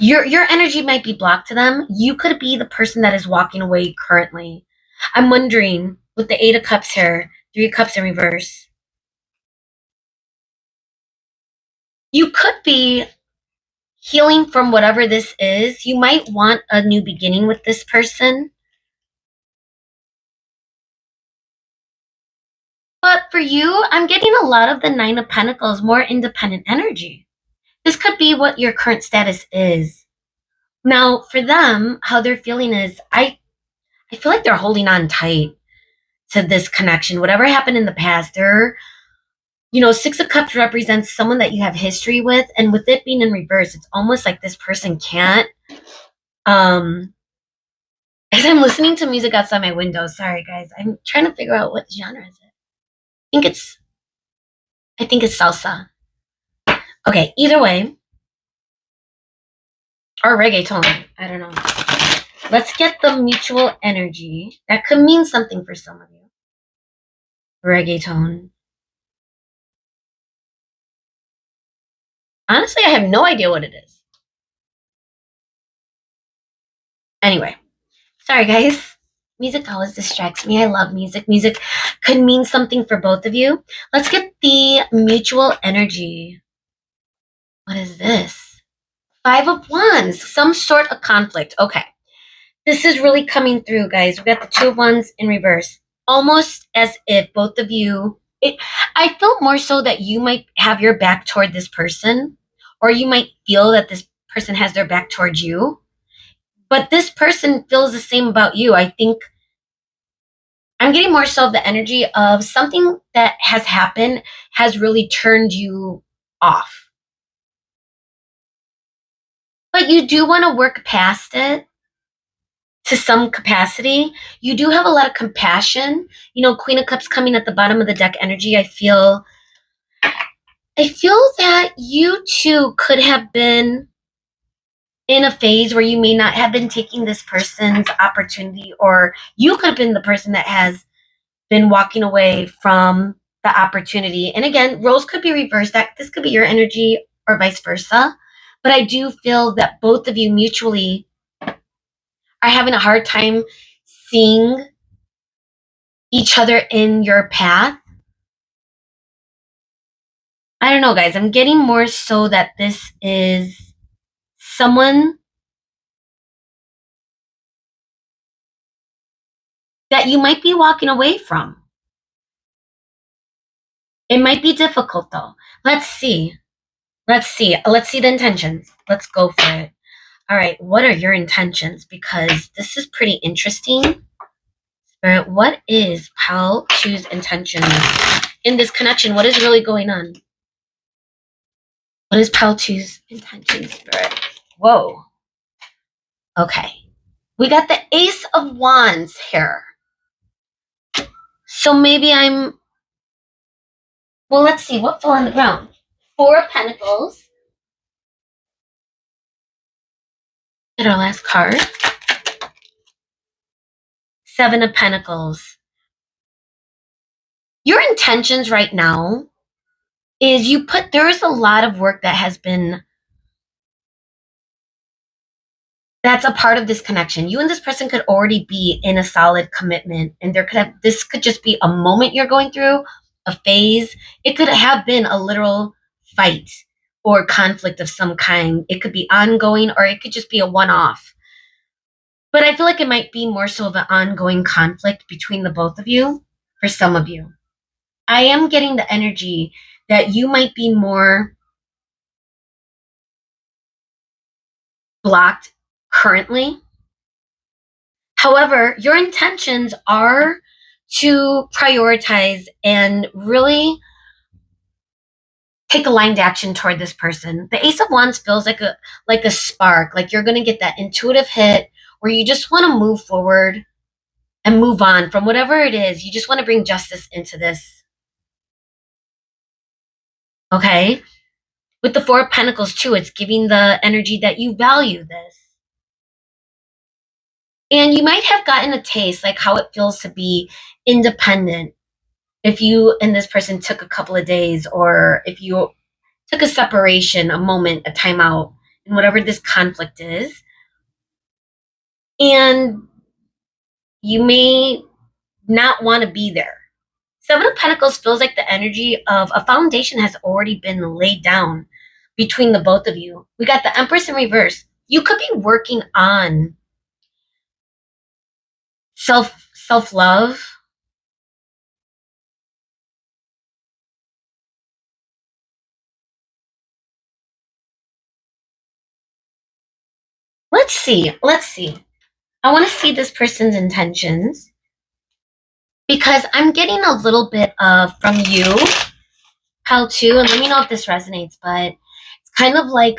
Your energy might be blocked to them. You could be the person that is walking away currently. I'm wondering, with the Eight of Cups here, Three of Cups in reverse, you could be healing from whatever this is. You might want a new beginning with this person. But for you, I'm getting a lot of the Nine of Pentacles, more independent energy. This could be what your current status is. Now, for them, how they're feeling is I feel like they're holding on tight to this connection. Whatever happened in the past, Six of Cups represents someone that you have history with, and with it being in reverse, it's almost like this person can't. Um, as I'm listening to music outside my window, sorry guys, I'm trying to figure out what genre is it. think it's I think it's salsa. Okay, either way, or reggaeton. I don't know. Let's get the mutual energy. That could mean something for some of you. Reggaeton. Honestly, I have no idea what it is. Anyway, sorry guys. Music always distracts me. I love music. Music could mean something for both of you. Let's get the mutual energy. What is this? Five of Wands. Some sort of conflict. Okay. This is really coming through, guys. We got the Two of Wands in reverse. Almost as if both of you, I felt more so that you might have your back toward this person, or you might feel that this person has their back towards you. But this person feels the same about you. I think I'm getting more so of the energy of something that has happened has really turned you off. But you do want to work past it to some capacity. You do have a lot of compassion. Queen of Cups coming at the bottom of the deck energy. I feel that you too could have been in a phase where you may not have been taking this person's opportunity, or you could have been the person that has been walking away from the opportunity. And again, roles could be reversed. That this could be your energy or vice versa. But I do feel that both of you mutually are having a hard time seeing each other in your path. I don't know, guys. I'm getting more so that this is someone that you might be walking away from. It might be difficult though. Let's see. Let's see the intentions. Let's go for it. All right. What are your intentions? Because this is pretty interesting. Spirit, what is Pal 2's intentions in this connection? What is really going on? What is Pal 2's intention, Spirit? Whoa. Okay. We got the Ace of Wands here. So maybe well, let's see. What fell on the ground? Four of Pentacles. Get our last card. Seven of Pentacles. Your intentions right now is there's a lot of work that has been, that's a part of this connection. You and this person could already be in a solid commitment, and this could just be a moment you're going through, a phase. It could have been a literal fight or conflict of some kind. It could be ongoing, or it could just be a one-off. But I feel like it might be more so of an ongoing conflict between the both of you for some of you. I am getting the energy that you might be more blocked currently. However, your intentions are to prioritize and really take aligned action toward this person. The Ace of Wands feels like a spark, like you're going to get that intuitive hit where you just want to move forward and move on from whatever it is. You just want to bring justice into this. Okay? With the Four of Pentacles too, it's giving the energy that you value this. And you might have gotten a taste like how it feels to be independent if you and this person took a couple of days, or if you took a separation, a moment, a timeout, and whatever this conflict is. And you may not want to be there. Seven of Pentacles feels like the energy of a foundation has already been laid down between the both of you. We got the Empress in reverse. You could be working on self-love. let's see. Let's see. I want to see this person's intentions because I'm getting a little bit of from you, how to, and let me know if this resonates, but it's kind of like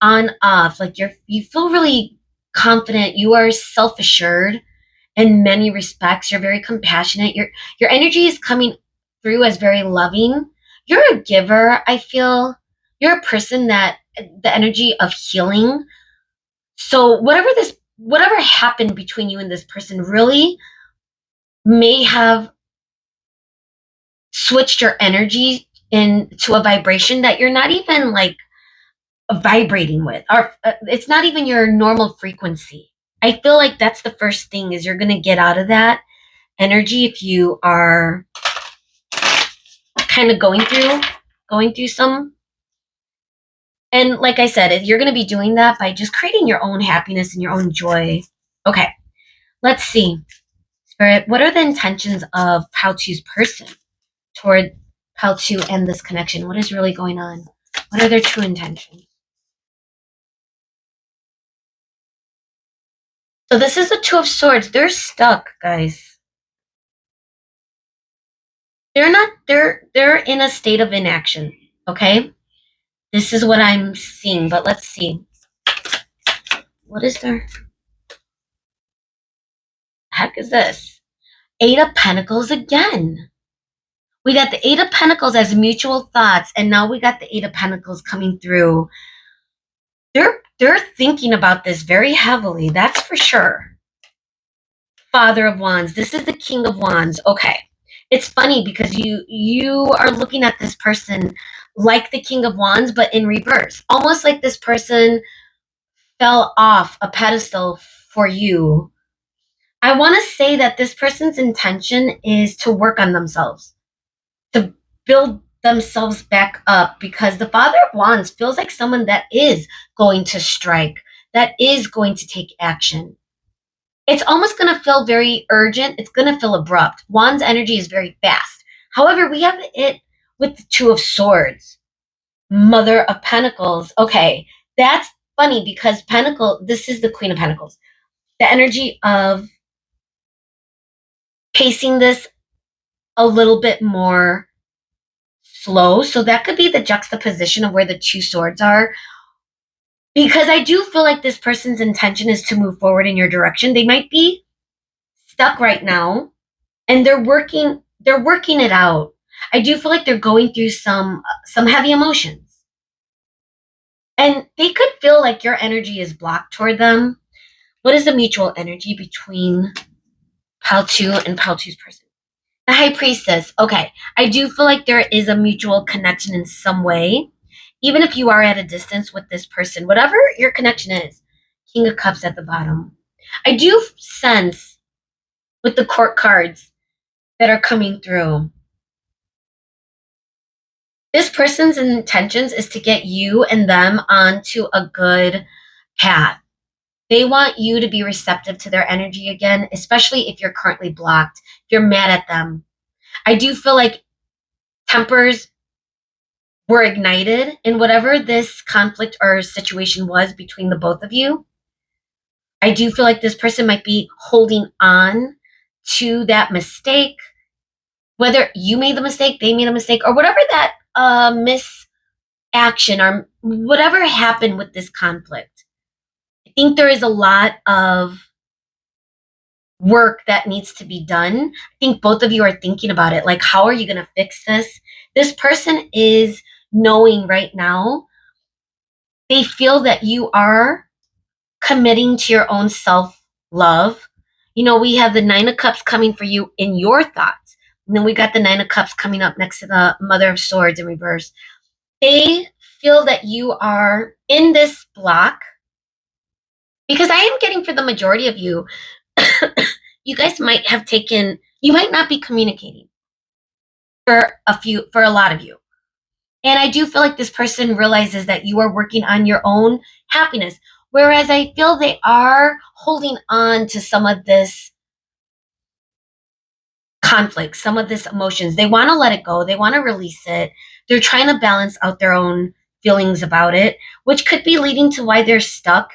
on off, like you feel really confident, you are self-assured in many respects, you're very compassionate, your energy is coming through as very loving. You're a giver, I feel. You're a person that the energy of healing. So whatever happened between you and this person really may have switched your energy into a vibration that you're not even like vibrating with, or it's not even your normal frequency. I feel like that's the first thing is you're going to get out of that energy if you are kind of going through some. And like I said, you're going to be doing that by just creating your own happiness and your own joy. Okay, let's see. Spirit, what are the intentions of Paltu's person toward Paltu and this connection? What is really going on? What are their true intentions? So this is the Two of Swords. They're stuck, guys. They're in a state of inaction, okay? This is what I'm seeing, but let's see. What is their heck is this? Eight of Pentacles again. We got the Eight of Pentacles as mutual thoughts, and now we got the Eight of Pentacles coming through. They're thinking about this very heavily, that's for sure. Father of Wands. This is the King of Wands. Okay. It's funny because you are looking at this person like the King of Wands, but in reverse. Almost like this person fell off a pedestal for you. I want to say that this person's intention is to work on themselves, to build themselves back up, because the Father of Wands feels like someone that is going to strike, that is going to take action. It's almost going to feel very urgent. It's going to feel abrupt. Wands energy is very fast. However, we have it with the Two of Swords, Mother of Pentacles. Okay, that's funny because this is the Queen of Pentacles. The energy of pacing this a little bit more slow. So that could be the juxtaposition of where the two swords are. Because I do feel like this person's intention is to move forward in your direction. They might be stuck right now and they're working it out. I do feel like they're going through some heavy emotions. And they could feel like your energy is blocked toward them. What is the mutual energy between Paltu and Paltu's person? The High Priestess. Okay. I do feel like there is a mutual connection in some way. Even if you are at a distance with this person, whatever your connection is. King of Cups at the bottom. I do sense with the court cards that are coming through, this person's intentions is to get you and them onto a good path. They want you to be receptive to their energy again, especially if you're currently blocked, if you're mad at them. I do feel like tempers were ignited in whatever this conflict or situation was between the both of you. I do feel like this person might be holding on to that mistake, whether you made the mistake, they made a mistake, or whatever that misaction or whatever happened with this conflict. I think there is a lot of work that needs to be done. I think both of you are thinking about it. Like, how are you going to fix this? This person is knowing right now, they feel that you are committing to your own self-love. You know, we have the Nine of Cups coming for you in your thoughts. And then we got the Nine of Cups coming up next to the Mother of Swords in reverse. They feel that you are in this block because I am getting for the majority of you, you guys might not be communicating for a lot of you. And I do feel like this person realizes that you are working on your own happiness. Whereas I feel they are holding on to some of this conflict, some of this emotions. They want to let it go. They want to release it. They're trying to balance out their own feelings about it, which could be leading to why they're stuck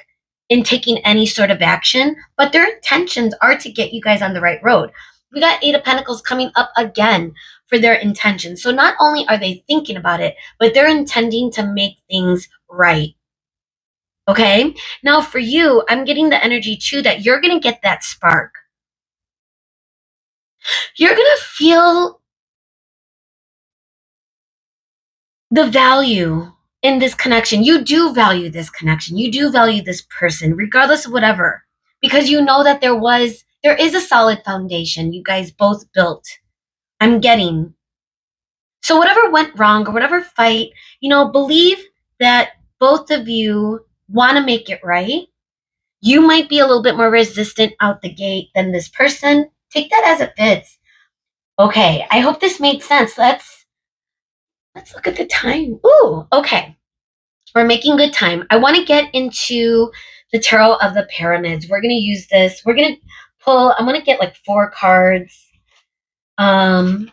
in taking any sort of action, but their intentions are to get you guys on the right road. We got Eight of Pentacles coming up again for their intentions. So not only are they thinking about it, but they're intending to make things right. Okay? Now for you, I'm getting the energy too that you're going to get that spark. You're going to feel the value in this connection. You do value this connection. You do value this person, regardless of whatever, because you know that there is a solid foundation you guys both built. I'm getting. So whatever went wrong or whatever fight, believe that both of you want to make it right. You might be a little bit more resistant out the gate than this person. Take that as it fits. Okay, I hope this made sense. Let's look at the time. Ooh, okay. We're making good time. I want to get into the Tarot of the Pyramids. We're going to use this. We're going to I'm going to get like 4 cards. With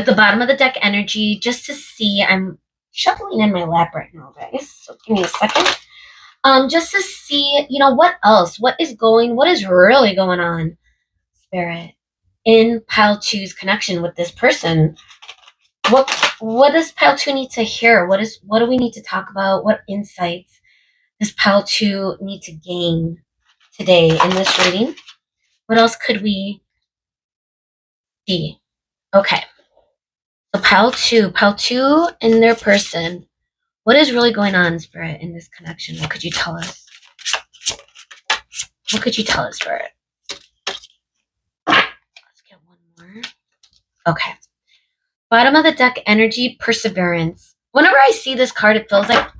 the bottom of the deck energy, just to see. I'm shuffling in my lap right now, guys. So give me a second. Just to see, what else? What is really going on, Spirit, in pile 2's connection with this person? What does pile 2 need to hear? What do we need to talk about? What insights does pile 2 need to gain today in this reading? What else could we see? Okay. So pile 2 in their person. What is really going on, Spirit, in this connection? What could you tell us? What could you tell us, Spirit? Let's get one more. Okay. Bottom of the deck energy, perseverance. Whenever I see this card, it feels like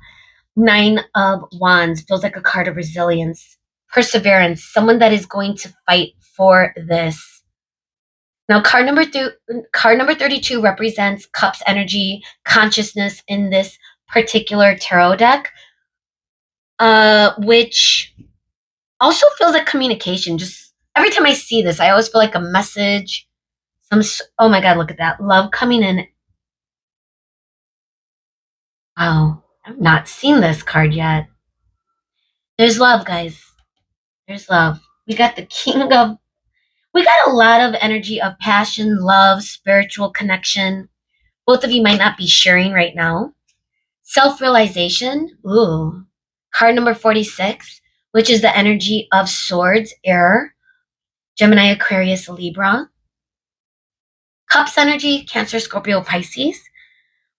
9 of Wands. It feels like a card of resilience, perseverance, someone that is going to fight for this. Now, card number 32 represents Cups energy, consciousness in this particular tarot deck, which also feels like communication. Just every time I see this, I always feel like a message. Oh my God, look at that. Love coming in. Wow, I've not seen this card yet. There's love, guys. There's love. We got a lot of energy of passion, love, spiritual connection. Both of you might not be sharing right now. Self-realization. Ooh. Card number 46, which is the energy of swords, air, Gemini, Aquarius, Libra. Cups energy, Cancer, Scorpio, Pisces.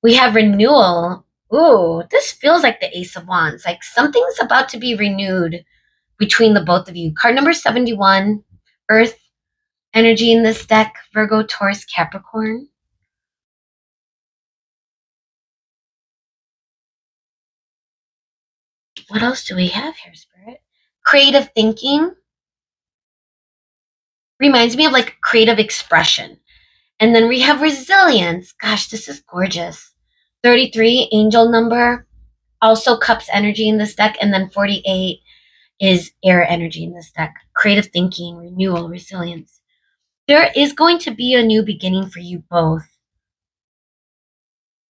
We have renewal. Ooh, this feels like the Ace of Wands. Like something's about to be renewed between the both of you. Card number 71, Earth energy in this deck, Virgo, Taurus, Capricorn. What else do we have here, Spirit? Creative thinking. Reminds me of like creative expression. And then we have resilience. Gosh, this is gorgeous. 33, angel number. Also cups energy in this deck. And then 48 is air energy in this deck. Creative thinking, renewal, resilience. There is going to be a new beginning for you both.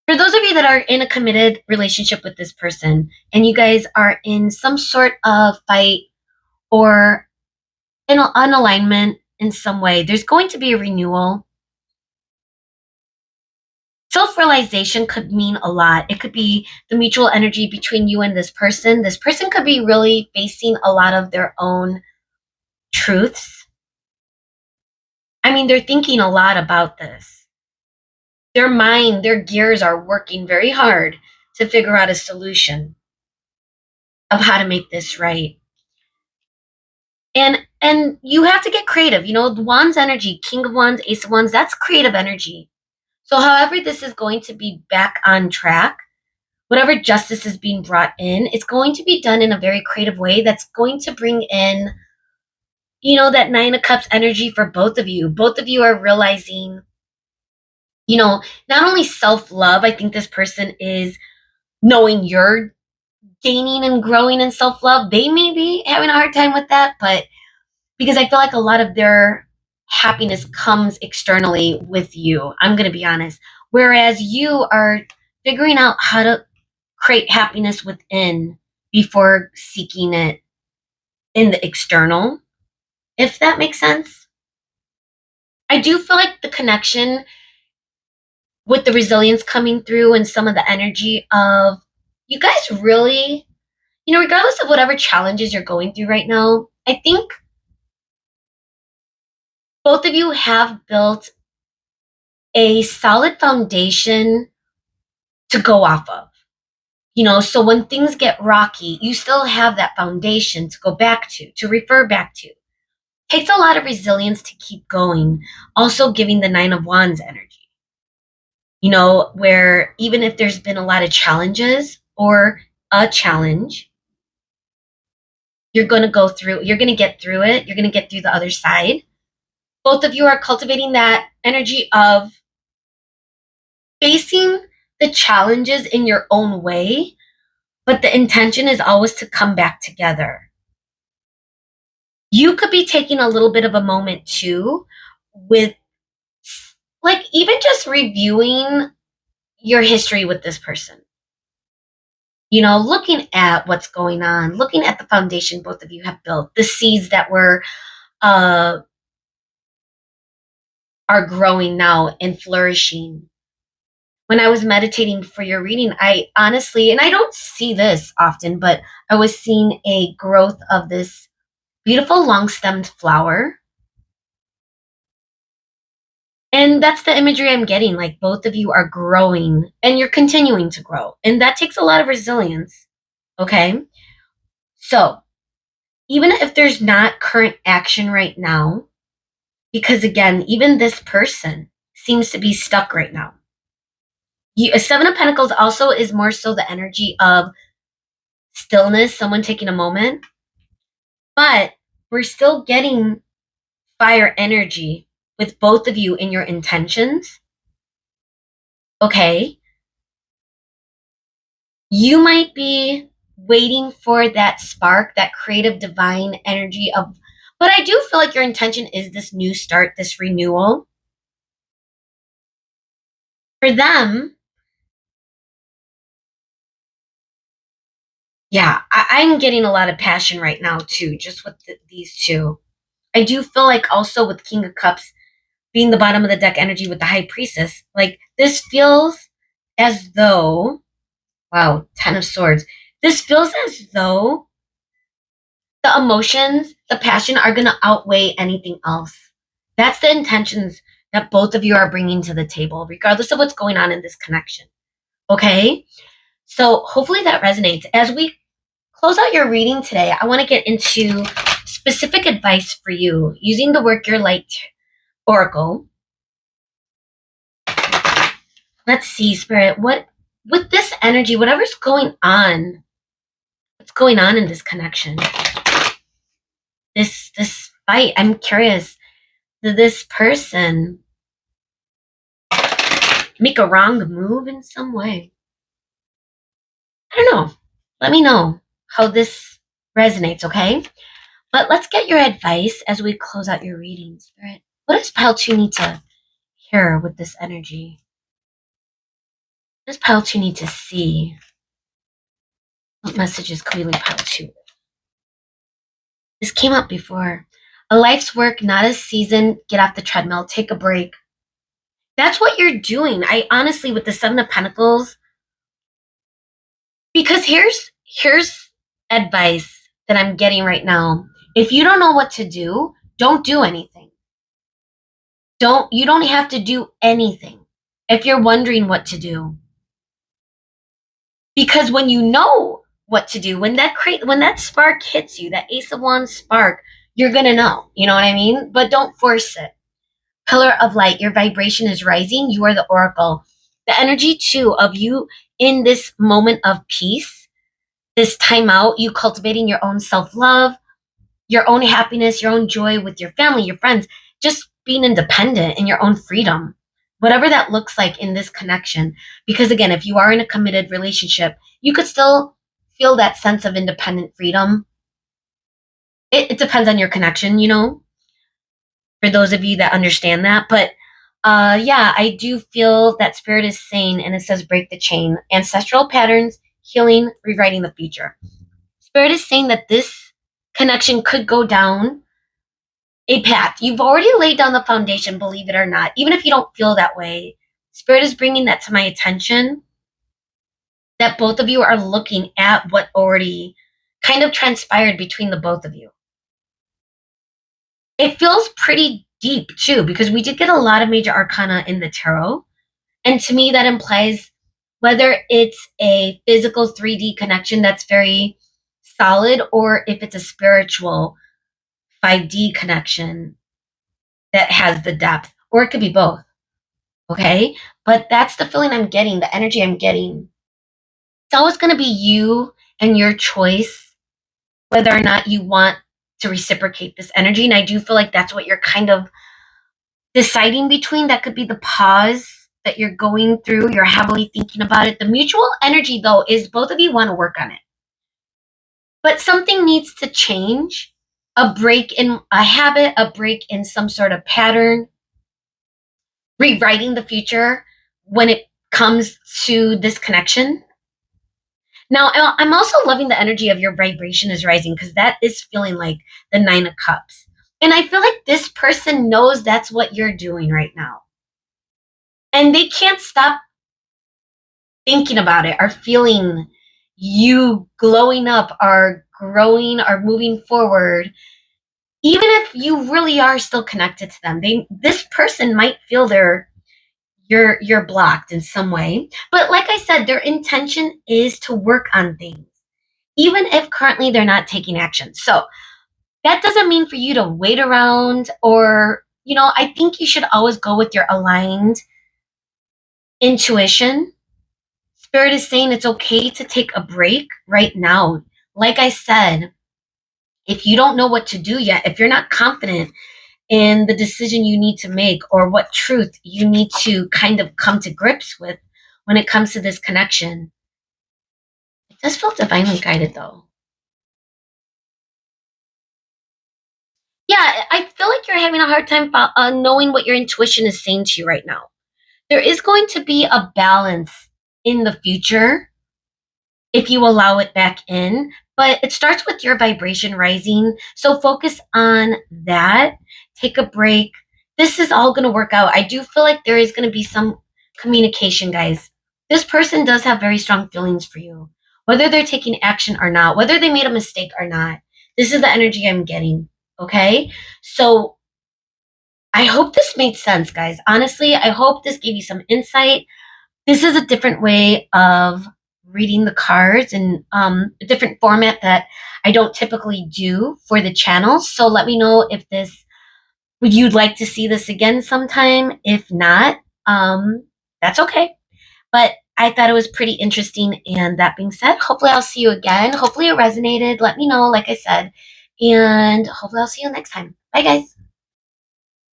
For those of you that are in a committed relationship with this person and you guys are in some sort of fight or in an unalignment in some way, there's going to be a renewal. Self-realization could mean a lot. It could be the mutual energy between you and this person. This person could be really facing a lot of their own truths. I mean, they're thinking a lot about this. Their mind, their gears are working very hard to figure out a solution of how to make this right. And you have to get creative. The Wands energy, King of Wands, Ace of Wands, that's creative energy. So however this is going to be back on track, whatever justice is being brought in, it's going to be done in a very creative way that's going to bring in, that 9 of Cups energy for both of you. Both of you are realizing, not only self-love, I think this person is knowing you're gaining and growing in self-love. They may be having a hard time with that, but because I feel like a lot of their happiness comes externally with you. I'm going to be honest. Whereas you are figuring out how to create happiness within before seeking it in the external, if that makes sense. I do feel like the connection with the resilience coming through and some of the energy of you guys really, regardless of whatever challenges you're going through right now, I think both of you have built a solid foundation to go off of. So when things get rocky, you still have that foundation to go back to refer back to. Takes a lot of resilience to keep going. Also giving the Nine of Wands energy, where even if there's been a lot of challenges or a challenge, you're going to go through, you're going to get through it. You're going to get through the other side. Both of you are cultivating that energy of facing the challenges in your own way, but the intention is always to come back together. You could be taking a little bit of a moment too with, like, even just reviewing your history with this person. Looking at what's going on, looking at the foundation both of you have built, the seeds that are growing now and flourishing. When I was meditating for your reading, I honestly, and I don't see this often, but I was seeing a growth of this beautiful long-stemmed flower. And that's the imagery I'm getting. Like, both of you are growing and you're continuing to grow. And that takes a lot of resilience. Okay? So, even if there's not current action right now, because again, even this person seems to be stuck right now. A Seven of Pentacles also is more so the energy of stillness, someone taking a moment. But we're still getting fire energy with both of you in your intentions. Okay? You might be waiting for that spark, that creative divine energy of, but I do feel like your intention is this new start, this renewal. For them, yeah, I'm getting a lot of passion right now too, just with these two. I do feel like also with King of Cups being the bottom of the deck energy with the High Priestess, like this feels as though, wow, Ten of Swords. This feels as though the emotions, the passion are going to outweigh anything else. That's the intentions that both of you are bringing to the table, regardless of what's going on in this connection. Okay? So hopefully that resonates. As we close out your reading today, I want to get into specific advice for you using the Work Your Light Oracle. Let's see, Spirit, what with this energy, whatever's going on, what's going on in this connection? This fight, I'm curious. Did this person make a wrong move in some way? I don't know. Let me know how this resonates, okay? But let's get your advice as we close out your reading, Spirit. What does Pile 2 need to hear with this energy? What does Pile 2 need to see? What messages could we leave Pile 2? This came up before. A life's work, not a season. Get off the treadmill. Take a break. That's what you're doing. I honestly, with the Seven of Pentacles, because here's advice that I'm getting right now. If you don't know what to do, don't do anything. You don't have to do anything if you're wondering what to do. Because when you know what to do, when that spark hits you, that Ace of Wands spark, you're going to know. You know what I mean? But don't force it. Pillar of light, your vibration is rising. You are the oracle. The energy too of you in this moment of peace, this time out, you cultivating your own self-love, your own happiness, your own joy with your family, your friends, just being independent in your own freedom, whatever that looks like in this connection. Because again, if you are in a committed relationship, you could still feel that sense of independent freedom. It depends on your connection, for those of you that understand that. But yeah, I do feel that Spirit is saying, and it says break the chain, ancestral patterns, healing, rewriting the future. Spirit is saying that this connection could go down a path. You've already laid down the foundation, believe it or not. Even if you don't feel that way, Spirit is bringing that to my attention, that both of you are looking at what already kind of transpired between the both of you. It feels pretty deep too, because we did get a lot of major arcana in the tarot. And to me, that implies whether it's a physical 3D connection that's very solid, or if it's a spiritual 5D connection that has the depth, or it could be both. Okay? But that's the feeling I'm getting, the energy I'm getting. It's always going to be you and your choice whether or not you want to reciprocate this energy. And I do feel like that's what you're kind of deciding between. That could be the pause that you're going through. You're heavily thinking about it. The mutual energy, though, is both of you want to work on it. But something needs to change. A break in a habit, a break in some sort of pattern, rewriting the future when it comes to this connection. Now, I'm also loving the energy of your vibration is rising, because that is feeling like the 9 of Cups. And I feel like this person knows that's what you're doing right now. And they can't stop thinking about it or feeling you glowing up or growing or moving forward. Even if you really are still connected to them, this person might feel you're blocked in some way. But like I said, their intention is to work on things, even if currently they're not taking action. So that doesn't mean for you to wait around, or, I think you should always go with your aligned intuition. Spirit is saying it's okay to take a break right now. Like I said, if you don't know what to do yet, if you're not confident in the decision you need to make, or what truth you need to kind of come to grips with when it comes to this connection, it does feel divinely guided, though. Yeah, I feel like you're having a hard time knowing what your intuition is saying to you right now. There is going to be a balance in the future if you allow it back in, but it starts with your vibration rising. So focus on that. Take a break. This is all going to work out. I do feel like there is going to be some communication, guys. This person does have very strong feelings for you, whether they're taking action or not, whether they made a mistake or not. This is the energy I'm getting. Okay? So I hope this made sense, guys. Honestly, I hope this gave you some insight. This is a different way of reading the cards, and a different format that I don't typically do for the channel. So let me know if you'd like to see this again sometime. If not, that's okay. But I thought it was pretty interesting. And that being said, hopefully I'll see you again. Hopefully it resonated. Let me know, like I said. And hopefully I'll see you next time. Bye, guys.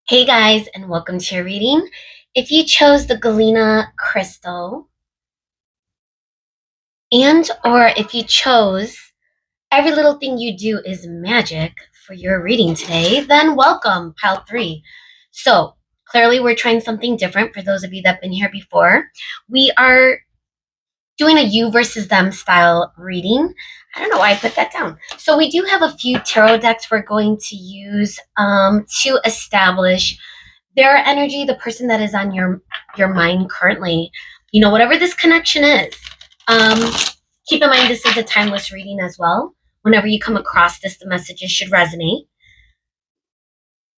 Hey, guys, and welcome to your reading. If you chose the Galena crystal, and or if you chose every little thing you do is magic for your reading today, then welcome, pile 3. So clearly we're trying something different. For those of you that have been here before, we are doing a you versus them style reading. I don't know why I put that down. So we do have a few tarot decks we're going to use to establish their energy, the person that is on your mind currently. Whatever this connection is. Keep in mind, this is a timeless reading as well. Whenever you come across this, the messages should resonate.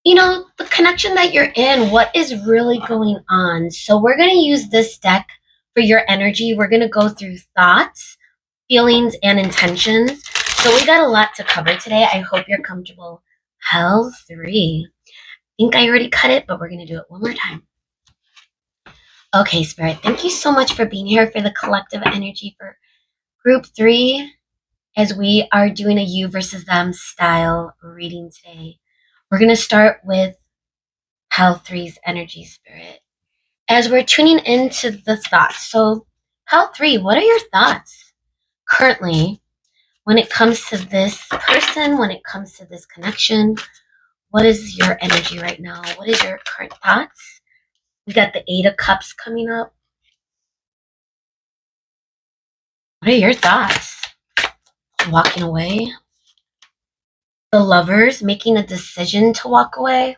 The connection that you're in, what is really going on. So we're going to use this deck for your energy. We're going to go through thoughts, feelings, and intentions. So we got a lot to cover today. I hope you're comfortable. Pile 3. I think I already cut it, but we're going to do it one more time. Okay, Spirit, thank you so much for being here for the collective energy for Group 3, as we are doing a you versus them style reading today. We're going to start with pile 3's energy, Spirit, as we're tuning into the thoughts. So pile 3, what are your thoughts currently when it comes to this person, when it comes to this connection? What is your energy right now? What is your current thoughts? We got the 8 of Cups coming up. What are your thoughts? walking away. The Lovers making a decision to walk away.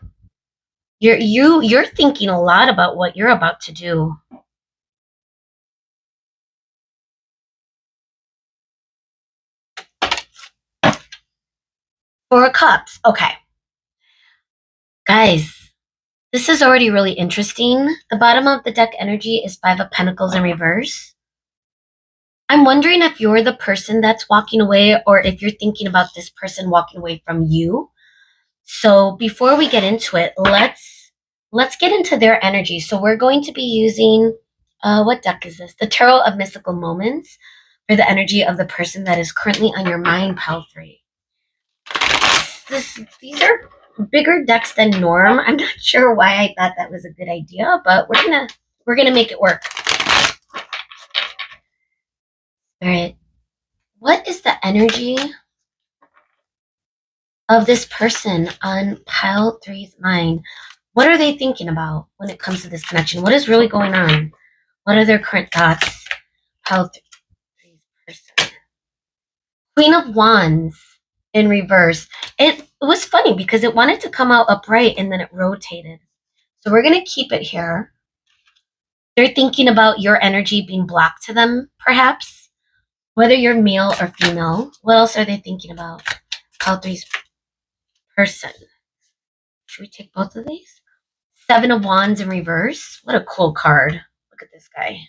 You're thinking a lot about what you're about to do. Four of Cups. Okay. Guys, this is already really interesting. The bottom of the deck energy is Five of Pentacles in reverse. I'm wondering if you're the person that's walking away or if you're thinking about this person walking away from you. So before we get into it, let's get into their energy. So we're going to be using what deck is this? The Tarot of Mystical Moments for the energy of the person that is currently on your mind, pile 3. These are bigger decks than norm. I'm not sure why I thought that was a good idea, but we're gonna make it work. All right. What is the energy of this person on pile 3's mind? What are they thinking about when it comes to this connection? What is really going on? What are their current thoughts? Pile 3's person. Queen of Wands in reverse. It was funny because it wanted to come out upright and then it rotated. So we're going to keep it here. They're thinking about your energy being blocked to them, perhaps. Whether you're male or female. What else are they thinking about? Pile 3's person. Should we take both of these? Seven of Wands in reverse. What a cool card. Look at this guy.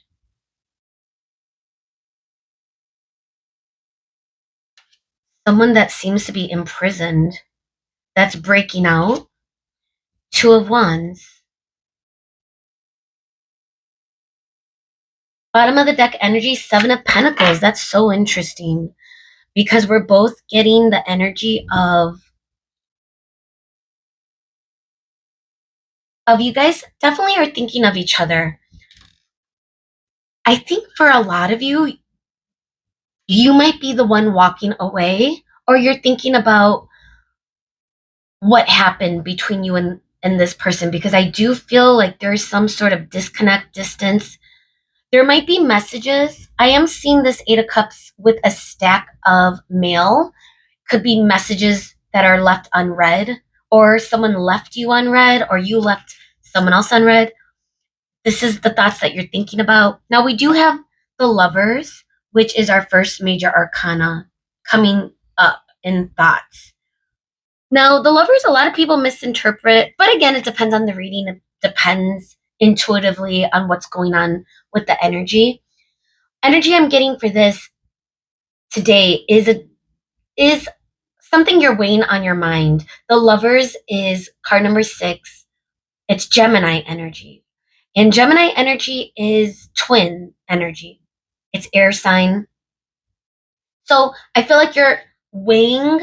Someone that seems to be imprisoned. That's breaking out. Two of Wands. Bottom of the deck energy, Seven of Pentacles. That's so interesting because we're both getting the energy of you guys definitely are thinking of each other. I think for a lot of you, you might be the one walking away, or you're thinking about what happened between you and this person, because I do feel like there's some sort of disconnect, distance. There might be messages. I am seeing this Eight of Cups with a stack of mail. Could be messages that are left unread, or someone left you unread, or you left someone else unread. This is the thoughts that you're thinking about. Now, we do have the Lovers, which is our first major arcana coming up in thoughts. Now, the Lovers, a lot of people misinterpret, but again, it depends on the reading. It depends intuitively on what's going on with the energy. Energy I'm getting for this today is something you're weighing on your mind. The Lovers is card number 6. It's Gemini energy. And Gemini energy is twin energy. It's air sign. So I feel like you're weighing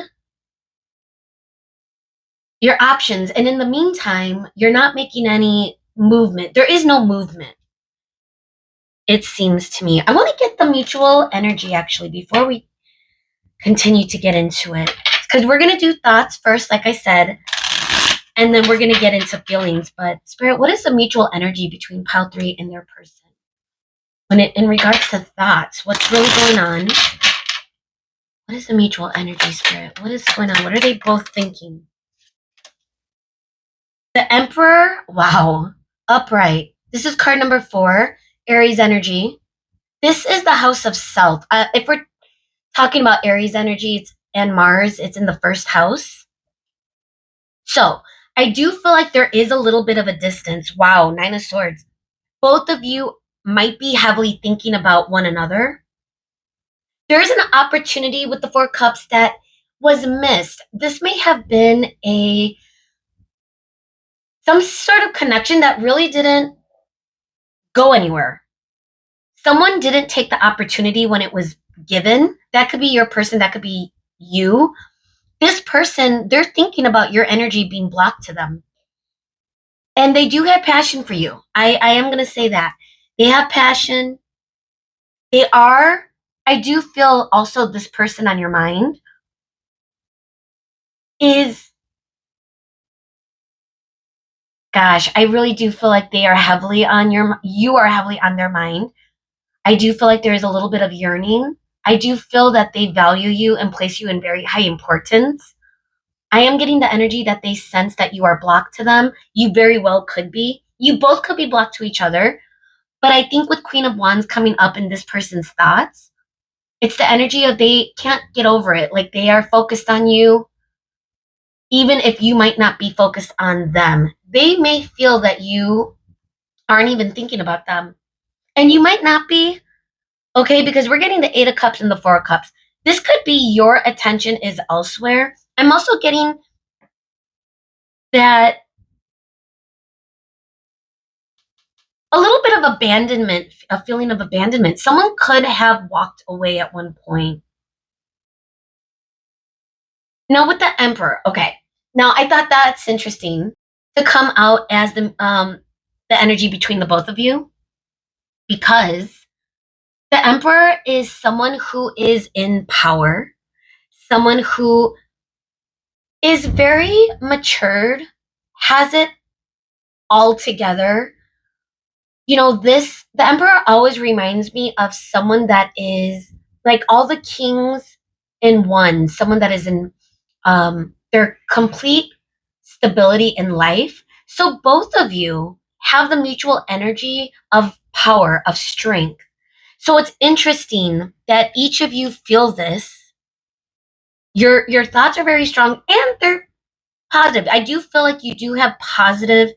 your options. And in the meantime, you're not making any movement. There is no movement, it seems to me. I want to get the mutual energy actually before we continue to get into it. Because we're going to do thoughts first, like I said, and then we're going to get into feelings. But Spirit, what is the mutual energy between pile 3 and their person? When it in regards to thoughts, what's really going on? What is the mutual energy, Spirit? What is going on? What are they both thinking? The Emperor, wow, upright. This is card number 4, Aries energy. This is the house of self. If we're talking about Aries energy and Mars, it's in the first house. So I do feel like there is a little bit of a distance. Wow, Nine of Swords. Both of you might be heavily thinking about one another. There's an opportunity with the Four Cups that was missed. This may have been some sort of connection that really didn't go anywhere. Someone didn't take the opportunity when it was given. That could be your person, that could be you. This person, they're thinking about your energy being blocked to them. And they do have passion for you. I am going to say that. They have passion. I do feel also this person on your mind is, gosh, I really do feel like you are heavily on their mind. I do feel like there is a little bit of yearning. I do feel that they value you and place you in very high importance. I am getting the energy that they sense that you are blocked to them. You very well could be. You both could be blocked to each other. But I think with Queen of Wands coming up in this person's thoughts, it's the energy of they can't get over it. Like they are focused on you, even if you might not be focused on them. They may feel that you aren't even thinking about them. And you might not be, okay, because we're getting the Eight of Cups and the Four of Cups. This could be your attention is elsewhere. I'm also getting that a little bit of abandonment, a feeling of abandonment. Someone could have walked away at one point. Now with the Emperor, okay. Now I thought that's interesting to come out as the energy between the both of you, because the Emperor is someone who is in power, someone who is very matured, has it all together. You know, the Emperor always reminds me of someone that is like all the kings in one, someone that is in their complete stability in life. So both of you have the mutual energy of power, of strength. So it's interesting that each of you feel this. Your thoughts are very strong and they're positive. I do feel like you do have positive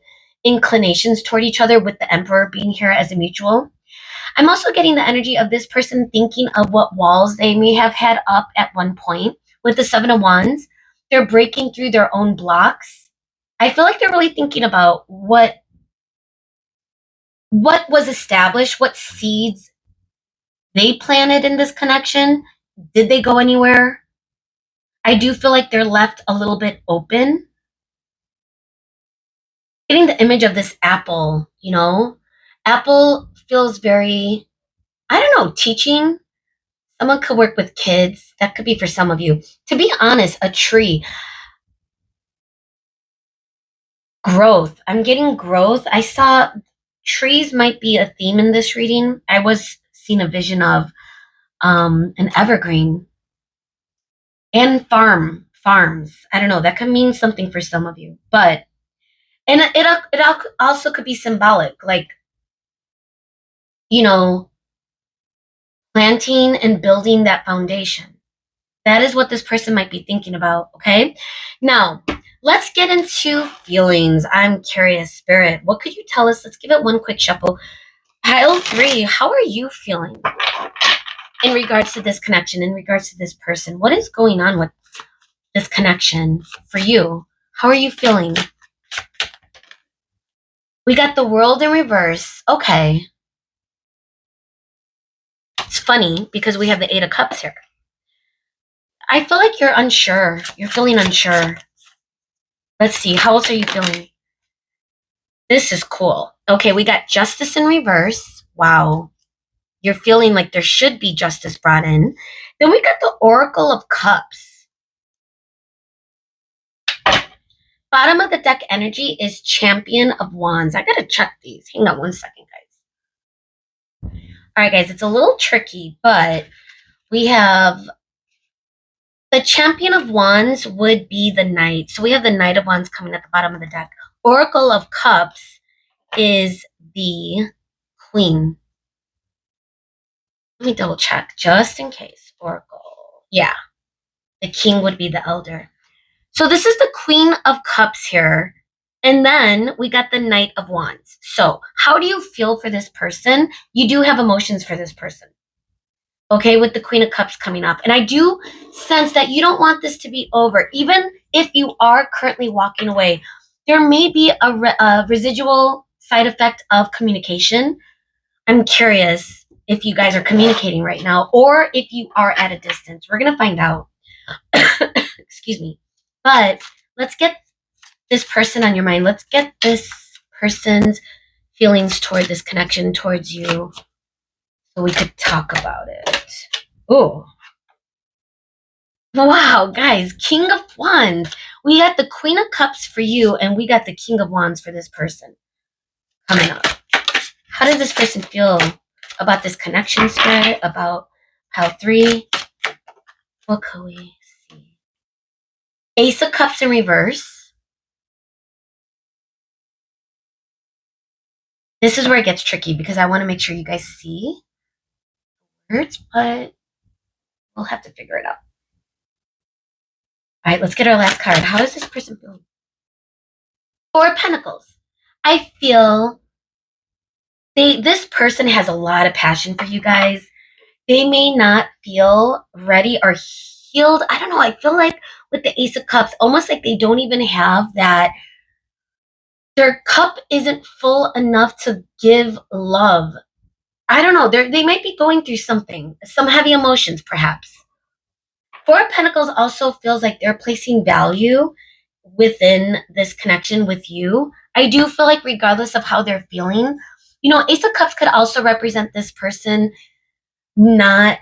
inclinations toward each other with the Emperor being here as a mutual. I'm also getting the energy of this person thinking of what walls they may have had up at one point with the Seven of Wands. They're breaking through their own blocks. I feel like they're really thinking about what was established, what seeds they planted in this connection. Did they go anywhere? I do feel like they're left a little bit open. Getting the image of this apple, you know, apple feels very, I don't know, teaching. Someone could work with kids. That could be for some of you. To be honest, a tree, growth. I'm getting growth. I saw trees might be a theme in this reading. I was seeing a vision of an evergreen and farms. I don't know. That could mean something for some of you, but and it also could be symbolic, like, you know, planting and building that foundation. That is what this person might be thinking about. Okay, now let's get into feelings. I'm curious, Spirit. What could you tell us? Let's give it one quick shuffle. Pile 3. How are you feeling in regards to this connection? In regards to this person, what is going on with this connection for you? How are you feeling? We got the World in reverse. Okay. It's funny because we have the Eight of Cups here. I feel like you're unsure. You're feeling unsure. Let's see. How else are you feeling? This is cool. Okay, we got Justice in reverse. Wow. You're feeling like there should be justice brought in. Then we got the Oracle of Cups. Bottom of the deck energy is Champion of Wands. I gotta check these. Hang on one second, guys. All right, guys, it's a little tricky, but we have the Champion of Wands would be the Knight. So we have the Knight of Wands coming at the bottom of the deck. Oracle of Cups is the Queen. Let me double check just in case. Oracle. Yeah. The King would be the Elder. So this is the Queen of Cups here. And then we got the Knight of Wands. So how do you feel for this person? You do have emotions for this person. Okay, with the Queen of Cups coming up. And I do sense that you don't want this to be over. Even if you are currently walking away, there may be a residual side effect of communication. I'm curious if you guys are communicating right now or if you are at a distance. We're going to find out. Excuse me. But let's get this person on your mind. Let's get this person's feelings toward this connection towards you so we could talk about it. Oh. Wow, guys. King of Wands. We got the Queen of Cups for you, and we got the King of Wands for this person coming up. How does this person feel about this connection, Spirit? About Pile 3. What could we see? Ace of Cups in reverse. This is where it gets tricky because I want to make sure you guys see words, but we'll have to figure it out. All right, let's get our last card. How does this person feel? 4 of Pentacles. I feel this person has a lot of passion for you guys. They may not feel ready or healed. I don't know. I feel like with the Ace of Cups, almost like they don't even have that. Their cup isn't full enough to give love. I don't know. They might be going through something, some heavy emotions, perhaps. 4 of Pentacles also feels like they're placing value within this connection with you. I do feel like regardless of how they're feeling, Ace of Cups could also represent this person not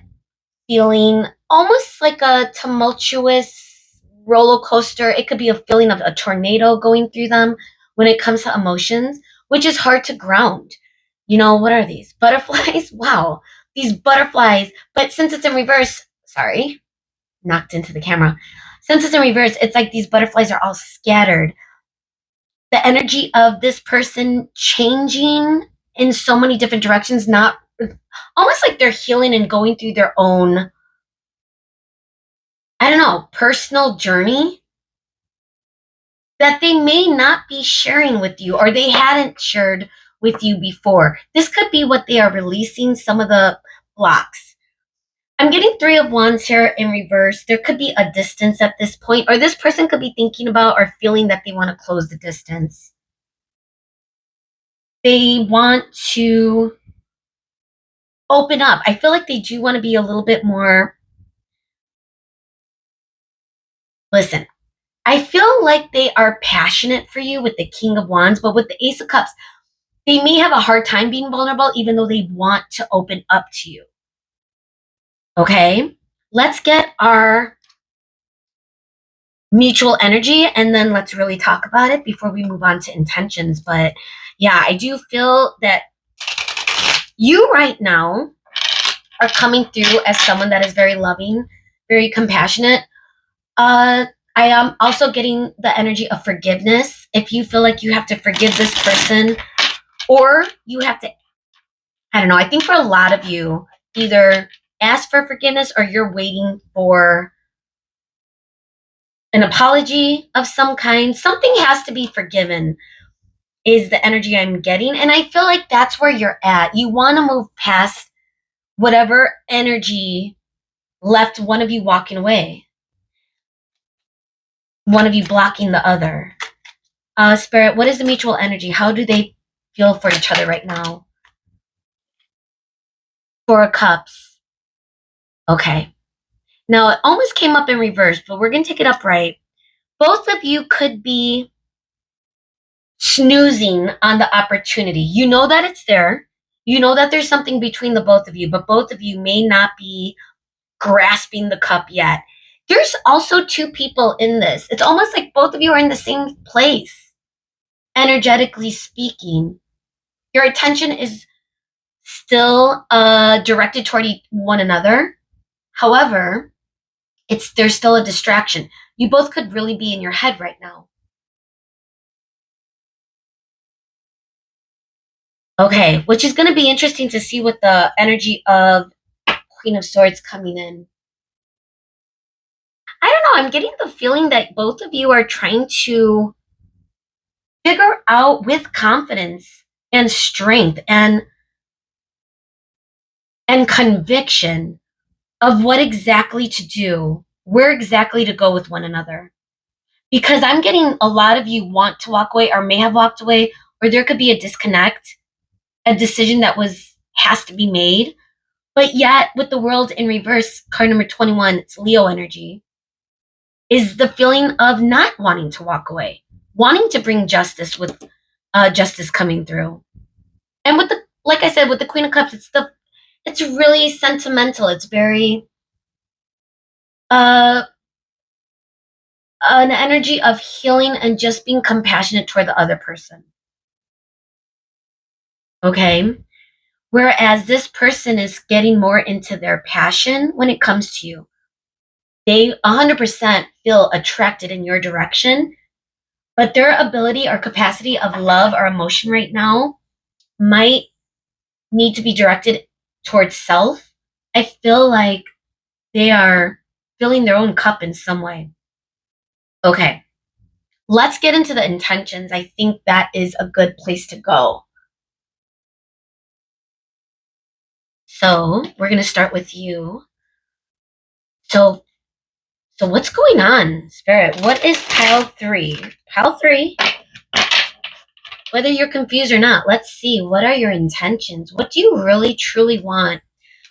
feeling almost like a tumultuous roller coaster. It could be a feeling of a tornado going through them when it comes to emotions, which is hard to ground. What are these? Butterflies? Wow. These butterflies. But since it's in reverse, sorry, knocked into the camera. Since it's in reverse, it's like these butterflies are all scattered. The energy of this person changing in so many different directions, not almost like they're healing and going through their own, I don't know, personal journey that they may not be sharing with you or they hadn't shared with you before. This could be what they are releasing, some of the blocks. I'm getting 3 of Wands here in reverse. There could be a distance at this point, or this person could be thinking about or feeling that they want to close the distance. They want to open up. I feel like they do want to be a little bit more. Listen, I feel like they are passionate for you with the King of Wands, but with the Ace of Cups, they may have a hard time being vulnerable, even though they want to open up to you. Okay, let's get our mutual energy and then let's really talk about it before we move on to intentions. But yeah, I do feel that you right now are coming through as someone that is very loving, very compassionate. I am also getting the energy of forgiveness. If you feel like you have to forgive this person, or you have to, I don't know, I think for a lot of you, either ask for forgiveness or you're waiting for an apology of some kind. Something has to be forgiven, is the energy I'm getting. And I feel like that's where you're at. You want to move past whatever energy left one of you walking away, one of you blocking the other. Spirit, what is the mutual energy? How do they feel for each other right now? 4 of Cups. Okay. Now, it almost came up in reverse, but we're going to take it upright. Both of you could be snoozing on the opportunity. You know that it's there. You know that there's something between the both of you, but both of you may not be grasping the cup yet. There's also 2 people in this. It's almost like both of you are in the same place, energetically speaking. Your attention is still directed toward one another. However, there's still a distraction. You both could really be in your head right now. Okay, which is going to be interesting to see with the energy of Queen of Swords coming in. I don't know, I'm getting the feeling that both of you are trying to figure out with confidence and strength and conviction of what exactly to do, where exactly to go with one another. Because I'm getting a lot of you want to walk away or may have walked away, or there could be a disconnect, a decision that has to be made. But yet, with the world in reverse, card number 21, it's Leo energy, is the feeling of not wanting to walk away, wanting to bring justice with justice coming through. And with like I said, with the Queen of Cups, it's really sentimental. It's very an energy of healing and just being compassionate toward the other person. Okay. Whereas this person is getting more into their passion when it comes to you. They 100% feel attracted in your direction, but their ability or capacity of love or emotion right now might need to be directed towards self. I feel like they are filling their own cup in some way. Okay, let's get into the intentions. I think that is a good place to go. So we're going to start with you. So, so what's going on, Spirit? What is pile 3? Pile 3, whether you're confused or not, let's see. What are your intentions? What do you really, truly want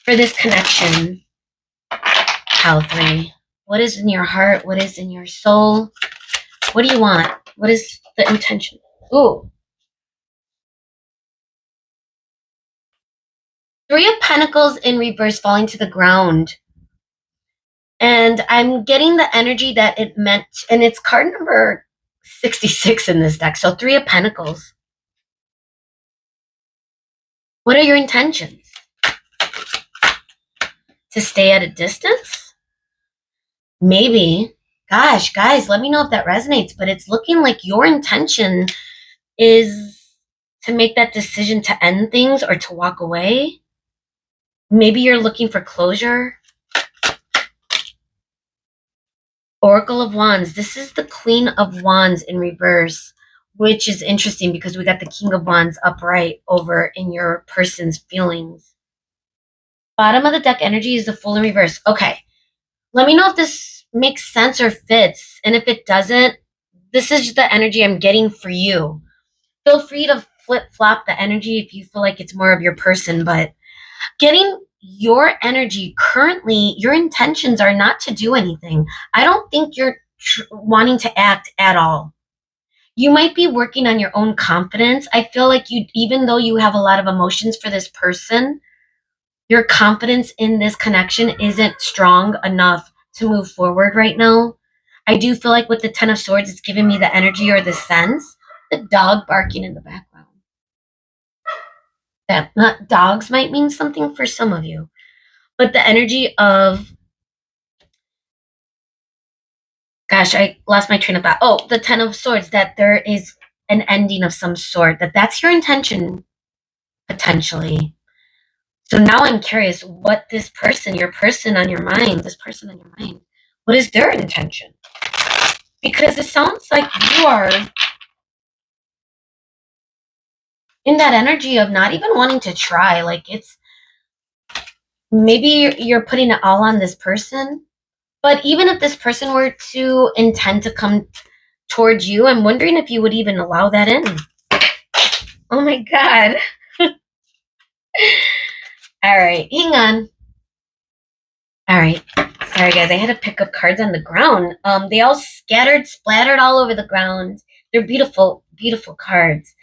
for this connection? Pile 3. What is in your heart? What is in your soul? What do you want? What is the intention? Ooh. 3 of Pentacles in reverse falling to the ground. And I'm getting the energy that it meant, and it's card number 66 in this deck. So 3 of Pentacles. What are your intentions? To stay at a distance? Maybe. Gosh, guys, let me know if that resonates, but it's looking like your intention is to make that decision to end things or to walk away. Maybe you're looking for closure. Oracle of Wands. This is the Queen of Wands in reverse, which is interesting because we got the King of Wands upright over in your person's feelings. Bottom of the deck energy is the Fool in reverse. Okay, let me know if this makes sense or fits. And if it doesn't, this is the energy I'm getting for you. Feel free to flip-flop the energy if you feel like it's more of your person, but getting your energy currently, your intentions are not to do anything. I don't think you're wanting to act at all. You might be working on your own confidence. I feel like you, even though you have a lot of emotions for this person, your confidence in this connection isn't strong enough to move forward right now. I do feel like with the Ten of Swords, it's giving me the energy or the sense. The dog barking in the background. That not dogs might mean something for some of you, but the energy of, gosh, I lost my train of thought. Oh, the Ten of Swords, that there is an ending of some sort, that's your intention potentially. So now I'm curious what this person, your person on your mind, this person on your mind, what is their intention? Because it sounds like you are in that energy of not even wanting to try. Like it's, maybe you're putting it all on this person. But even if this person were to intend to come towards you, I'm wondering if you would even allow that in. Oh my God. All right, hang on. All right. Sorry, guys. I had to pick up cards on the ground. They all splattered all over the ground. They're beautiful, beautiful cards.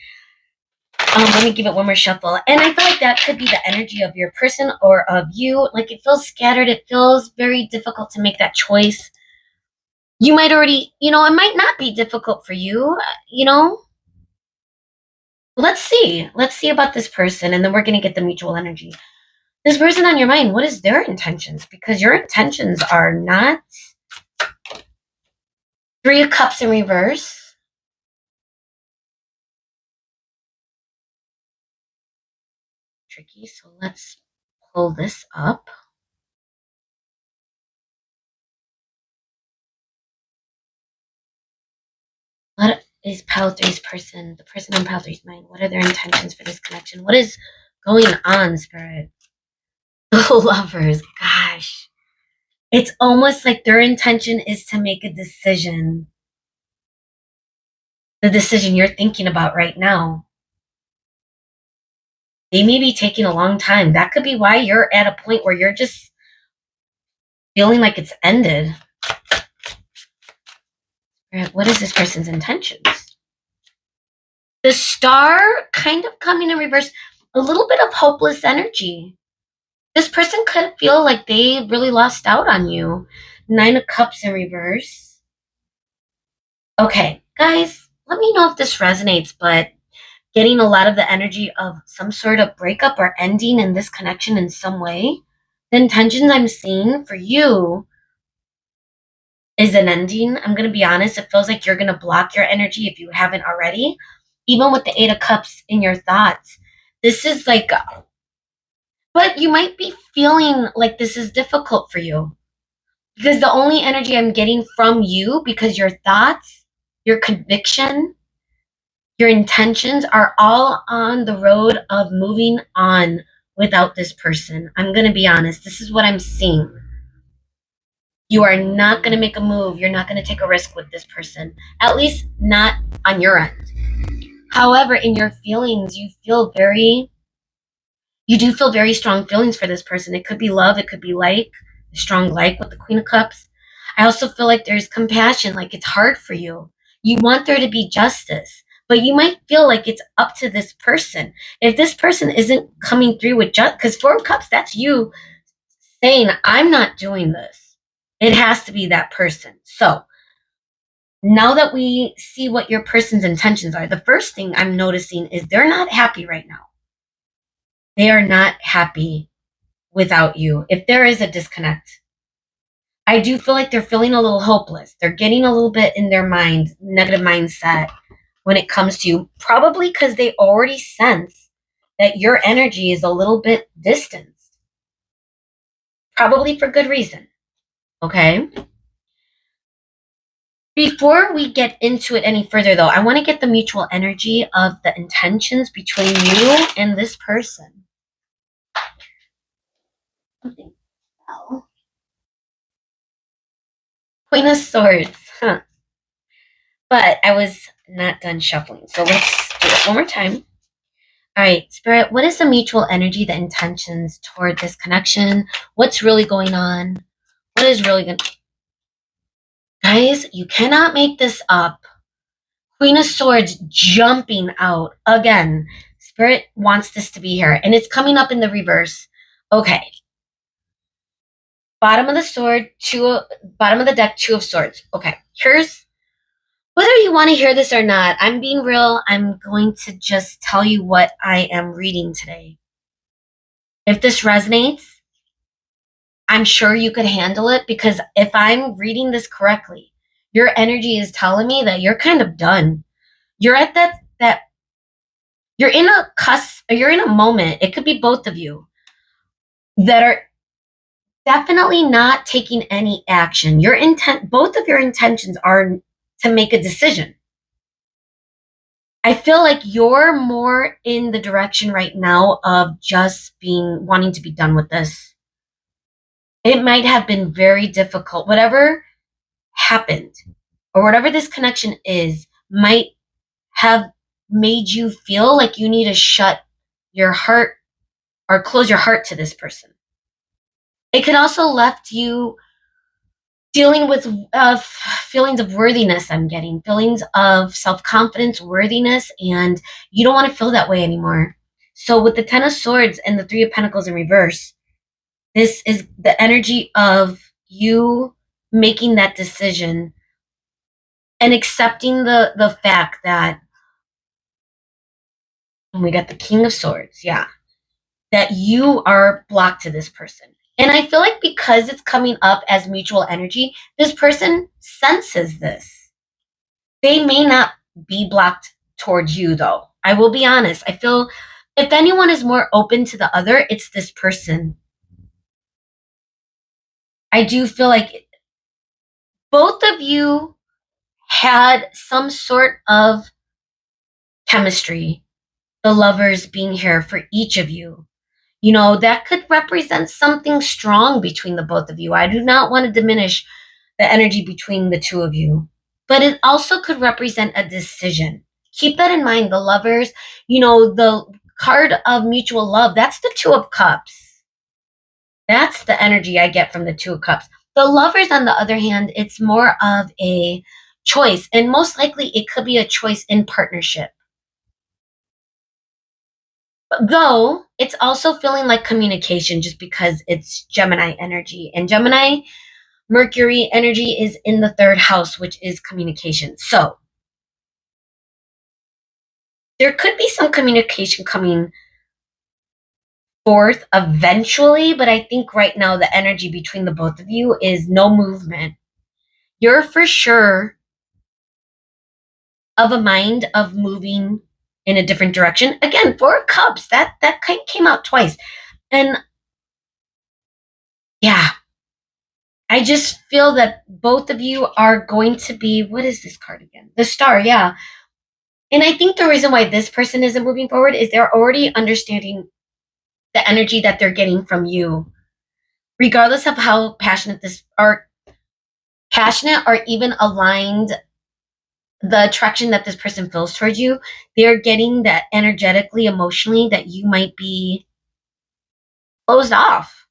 Let me give it one more shuffle. And I feel like that could be the energy of your person or of you. Like it feels scattered. It feels very difficult to make that choice. You might already, it might not be difficult for you, Let's see. Let's see about this person, and then we're going to get the mutual energy. This person on your mind, what is their intentions? Because your intentions are not 3 of Cups in reverse. Tricky, so let's pull this up. What is Pile 3's person, the person on Pile 3's mind? What are their intentions for this connection? What is going on, Spirit? The Lovers, gosh. It's almost like their intention is to make a decision. The decision you're thinking about right now. They may be taking a long time. That could be why you're at a point where you're just feeling like it's ended. What is this person's intentions? The Star kind of coming in reverse. A little bit of hopeless energy. This person could feel like they really lost out on you. 9 of Cups in reverse. Okay, guys, let me know if this resonates, but getting a lot of the energy of some sort of breakup or ending in this connection in some way. The intentions I'm seeing for you is an ending. I'm going to be honest. It feels like you're going to block your energy if you haven't already. Even with the Eight of Cups in your thoughts, this is like, but you might be feeling like this is difficult for you because the only energy I'm getting from you, because your thoughts, your conviction, your intentions are all on the road of moving on without this person. I'm going to be honest. This is what I'm seeing. You are not going to make a move. You're not going to take a risk with this person, at least not on your end. However, in your feelings, you do feel very strong feelings for this person. It could be love, it could be like, strong like with the Queen of Cups. I also feel like there's compassion, like it's hard for you. You want there to be justice, but you might feel like it's up to this person. If this person isn't coming through with justice, because Four of Cups, that's you saying, I'm not doing this. It has to be that person. So now that we see what your person's intentions are, the first thing I'm noticing is they're not happy right now. They are not happy without you. If there is a disconnect, I do feel like they're feeling a little hopeless. They're getting a little bit in their mind, negative mindset when it comes to you, probably because they already sense that your energy is a little bit distanced, probably for good reason. Okay. Before we get into it any further, though, I want to get the mutual energy of the intentions between you and this person. Something fell. Queen of Swords. Huh. But I was not done shuffling. So let's do it one more time. All right, Spirit, what is the mutual energy, the intentions toward this connection? What's really going on? What is really going to... Guys, you cannot make this up. Queen of Swords jumping out again. Spirit wants this to be here, and it's coming up in the reverse. Okay. Bottom of the sword, bottom of the deck, Two of Swords. Okay, here's... Whether you want to hear this or not, I'm being real. I'm going to just tell you what I am reading today. If this resonates, I'm sure you could handle it, because if I'm reading this correctly, your energy is telling me that you're kind of done. You're at that you're in a cusp, or you're in a moment. It could be both of you that are definitely not taking any action. Your intent, both of your intentions are to make a decision. I feel like you're more in the direction right now of just wanting to be done with this. It might have been very difficult. Whatever happened, or whatever this connection is, might have made you feel like you need to shut your heart or close your heart to this person. It could also left you dealing with feelings of worthiness. I'm getting feelings of self-confidence, worthiness, and you don't want to feel that way anymore. So with the Ten of Swords and the Three of Pentacles in reverse, this is the energy of you making that decision and accepting the fact that, and we got the King of Swords, yeah, that you are blocked to this person. And I feel like because it's coming up as mutual energy, this person senses this. They may not be blocked towards you, though. I will be honest. I feel if anyone is more open to the other, it's this person. I do feel like both of you had some sort of chemistry, the lovers being here for each of you. You know, that could represent something strong between the both of you. I do not want to diminish the energy between the two of you, but it also could represent a decision. Keep that in mind. The lovers, you know, the card of mutual love, that's the Two of Cups. That's the energy I get from the Two of Cups. The lovers, on the other hand, it's more of a choice, and most likely it could be a choice in partnership. Though it's also feeling like communication, just because it's Gemini energy, and Gemini Mercury energy is in the third house, which is communication. So there could be some communication coming forth eventually, but I think right now the energy between the both of you is no movement. You're for sure of a mind of moving in a different direction. Again, Four of Cups, that came out twice. And yeah, I just feel that both of you are going to be, what is this card again? The Star, yeah. And I think the reason why this person isn't moving forward is they're already understanding the energy that they're getting from you. Regardless of how passionate or even aligned the attraction that this person feels towards you, they're getting that energetically, emotionally, that you might be closed off.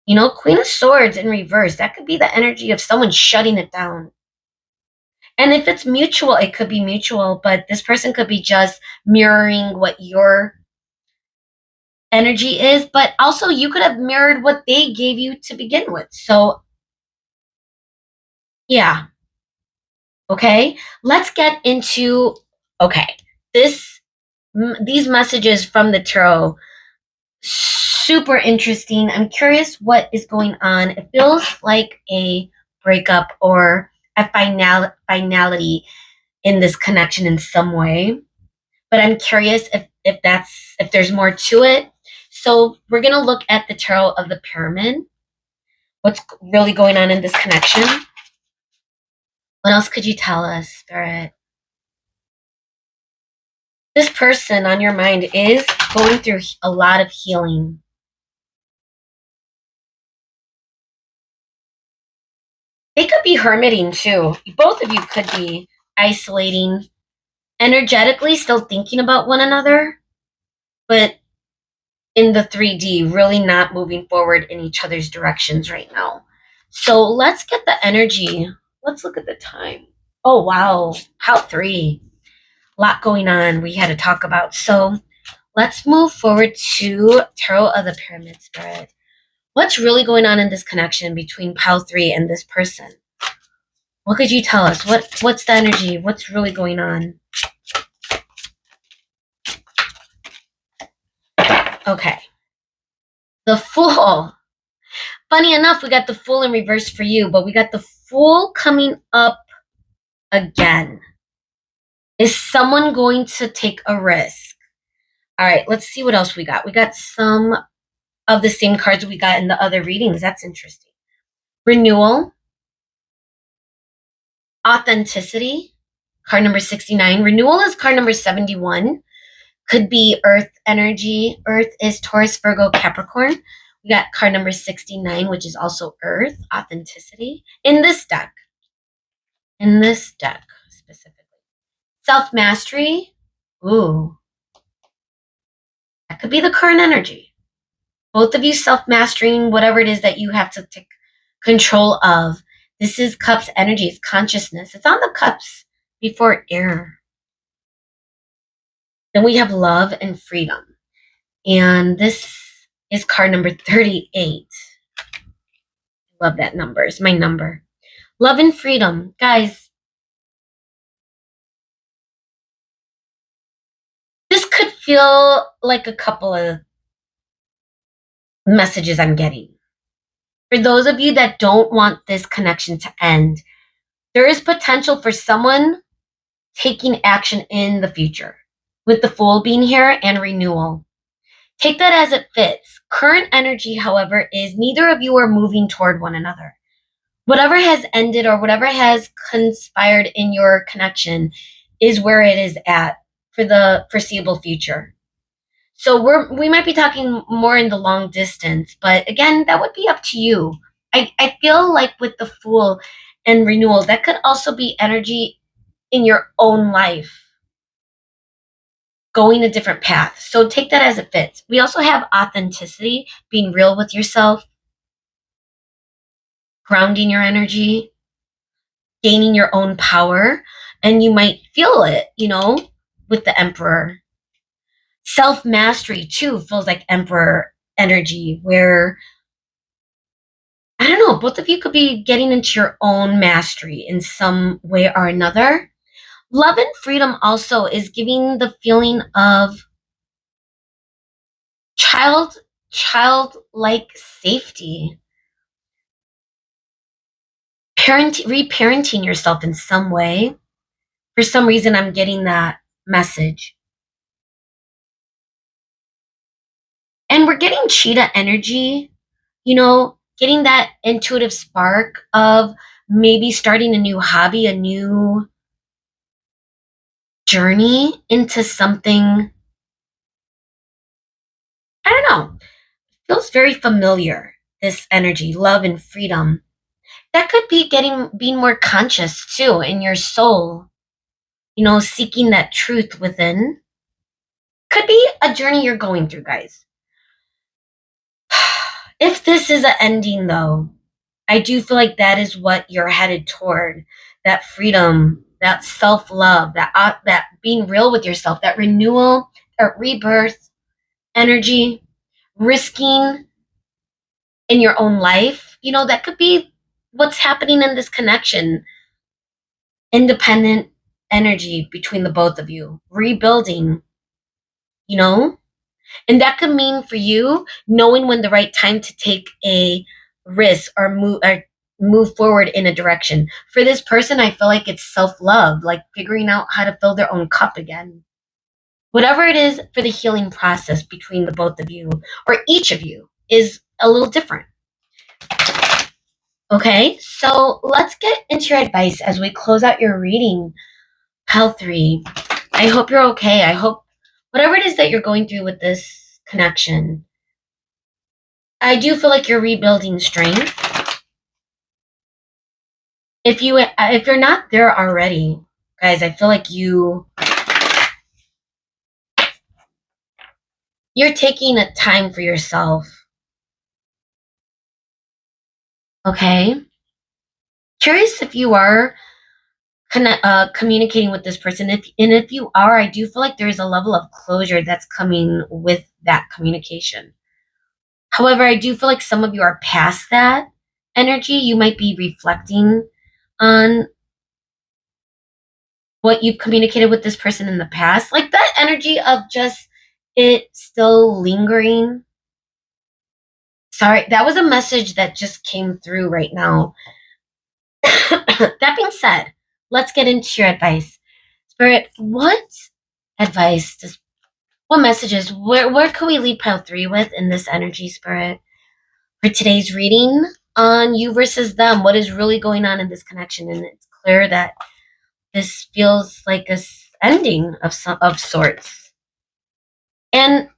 You know, Queen of Swords in reverse, that could be the energy of someone shutting it down. And if it's mutual, it could be mutual, but this person could be just mirroring what your energy is, but also you could have mirrored what they gave you to begin with. So, yeah. Okay. Let's get into, okay. These messages from the tarot, super interesting. I'm curious what is going on. It feels like a breakup or a finality in this connection in some way. But I'm curious if there's more to it. So we're gonna look at the tarot of the pyramid. What's really going on in this connection? What else could you tell us, Spirit? This person on your mind is going through a lot of healing. They could be hermiting too. Both of you could be isolating, energetically still thinking about one another, but in the 3D, really not moving forward in each other's directions right now. So let's get the energy. Let's look at the time. Oh, wow. How 3. A lot going on we had to talk about. So let's move forward to Tarot of the Pyramid, Spirit. What's really going on in this connection between Pile 3 and this person? What could you tell us? What's the energy? What's really going on? Okay. The Fool. Funny enough, we got the Fool in reverse for you, but we got the Fool coming up again. Is someone going to take a risk? All right, let's see what else we got. We got some of the same cards we got in the other readings. That's interesting. Renewal, authenticity, card number 69. Renewal is card number 71. Could be Earth energy. Earth is Taurus, Virgo, Capricorn. We got card number 69, which is also Earth, authenticity. In this deck specifically. Self-mastery. Ooh. That could be the current energy. Both of you self-mastering whatever it is that you have to take control of. This is Cups energy. It's consciousness. It's on the Cups before air. Then we have love and freedom. And this is card number 38. Love that number. It's my number. Love and freedom. Guys, this could feel like a couple of messages I'm getting. For those of you that don't want this connection to end, there is potential for someone taking action in the future, with the Fool being here and renewal. Take that as it fits. Current energy, however, is neither of you are moving toward one another. Whatever has ended or whatever has conspired in your connection is where it is at for the foreseeable future. So we might be talking more in the long distance, but again, that would be up to you. I feel like with the Fool and renewal, that could also be energy in your own life, going a different path. So take that as it fits. We also have authenticity, being real with yourself, grounding your energy, gaining your own power, and you might feel it, with the Emperor. Self-mastery too feels like Emperor energy, where I don't know, both of you could be getting into your own mastery in some way or another. Love and freedom also is giving the feeling of child childlike safety, reparenting yourself in some way. For some reason, I'm getting that message. And we're getting cheetah energy, getting that intuitive spark of maybe starting a new hobby, a new journey into something. I don't know. Feels very familiar. This energy, love and freedom. That could be being more conscious too in your soul, seeking that truth within. Could be a journey you're going through, guys. If this is an ending, though, I do feel like that is what you're headed toward. That freedom, that self-love, that being real with yourself, that renewal, that rebirth energy, risking in your own life. That could be what's happening in this connection. Independent energy between the both of you, rebuilding, you know? And that could mean for you knowing when the right time to take a risk or move forward in a direction. For this person, I feel like it's self-love, like figuring out how to fill their own cup again. Whatever it is for the healing process between the both of you or each of you is a little different. Okay, so let's get into your advice as we close out your reading, Pal 3. I hope you're okay. I hope whatever it is that you're going through with this connection, I do feel like you're rebuilding strength. If you're not there already, guys, I feel like you're taking a time for yourself. Okay? Curious if you are communicating with this person. If you are, I do feel like there is a level of closure that's coming with that communication. However, I do feel like some of you are past that energy. You might be reflecting on what you've communicated with this person in the past. Like that energy of just it still lingering. Sorry, that was a message that just came through right now. That being said, let's get into your advice. Spirit, what messages, where can we leave pile 3 with in this energy, Spirit? For today's reading on you versus them, what is really going on in this connection? And it's clear that this feels like a ending of sorts. And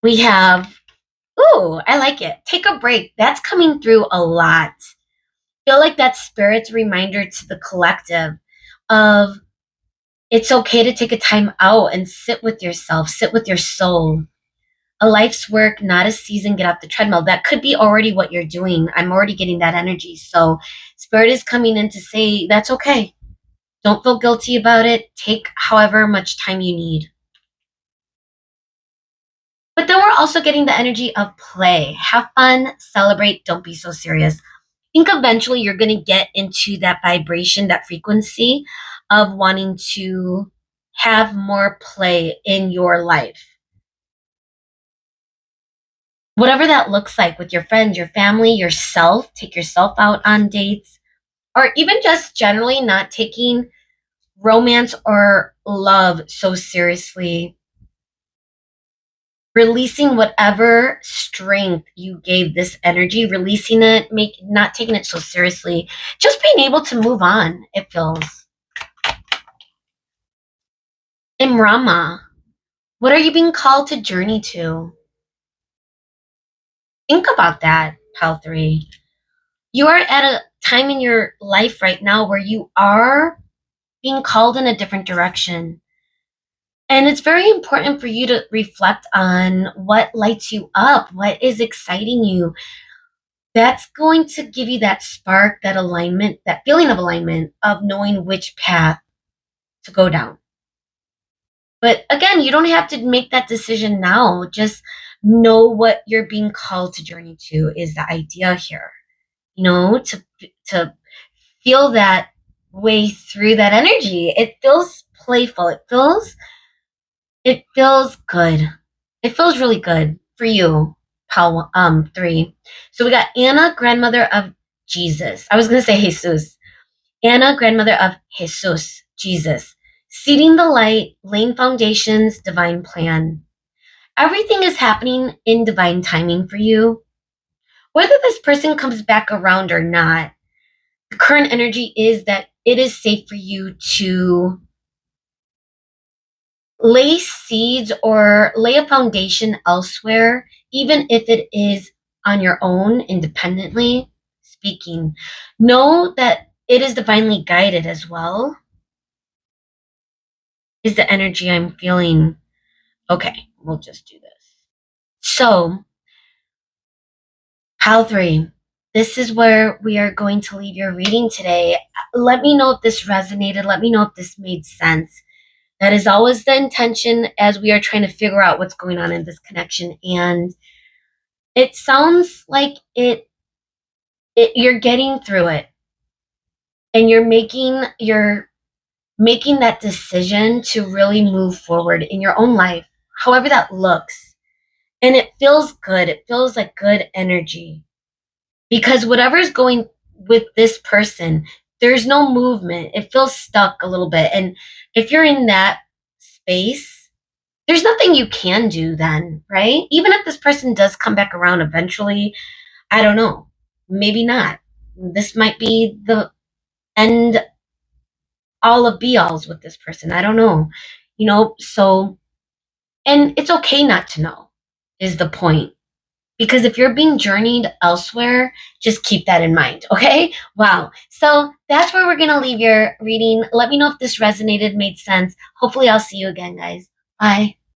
we have, ooh, I like it. Take a break. That's coming through a lot. Feel like that spirit's reminder to the collective of it's okay to take a time out and sit with yourself, sit with your soul. A life's work, not a season, get off the treadmill. That could be already what you're doing. I'm already getting that energy. So spirit is coming in to say that's okay. Don't feel guilty about it. Take however much time you need. But then we're also getting the energy of play. Have fun, celebrate, don't be so serious. I think eventually you're going to get into that vibration, that frequency of wanting to have more play in your life. Whatever that looks like with your friends, your family, yourself, take yourself out on dates, or even just generally not taking romance or love so seriously. Releasing whatever strength you gave this energy, releasing it, not taking it so seriously, just being able to move on, it feels. Imrama, what are you being called to journey to? Think about that, Pal 3. You are at a time in your life right now where you are being called in a different direction. And it's very important for you to reflect on what lights you up, what is exciting you. That's going to give you that spark, that alignment, that feeling of alignment of knowing which path to go down. But again, you don't have to make that decision now. Just know what you're being called to journey to is the idea here. To feel that way through that energy. It feels playful. It feels good. It feels really good for you, Pal 3. So we got Anna, grandmother of Jesus. I was gonna say Jesus. Anna, grandmother of Jesus, Jesus. Seeding the light, laying foundations, divine plan. Everything is happening in divine timing for you. Whether this person comes back around or not, the current energy is that it is safe for you to lay seeds or lay a foundation elsewhere, even if it is on your own, independently speaking. Know that it is divinely guided as well, is the energy I'm feeling. Okay, we'll just do this. So, Pal 3, this is where we are going to leave your reading today. Let me know if this resonated. Let me know if this made sense. That is always the intention as we are trying to figure out what's going on in this connection. And it sounds like you're getting through it, and you're making that decision to really move forward in your own life, however that looks. And it feels good. It feels like good energy. Because whatever's going with this person, there's no movement. It feels stuck a little bit. And if you're in that space, there's nothing you can do then, right? Even if this person does come back around eventually, I don't know. Maybe not. This might be the end all of be alls with this person. I don't know. So, and it's okay not to know, is the point. Because if you're being journeyed elsewhere, just keep that in mind, okay? Wow. So that's where we're going to leave your reading. Let me know if this resonated, made sense. Hopefully, I'll see you again, guys. Bye.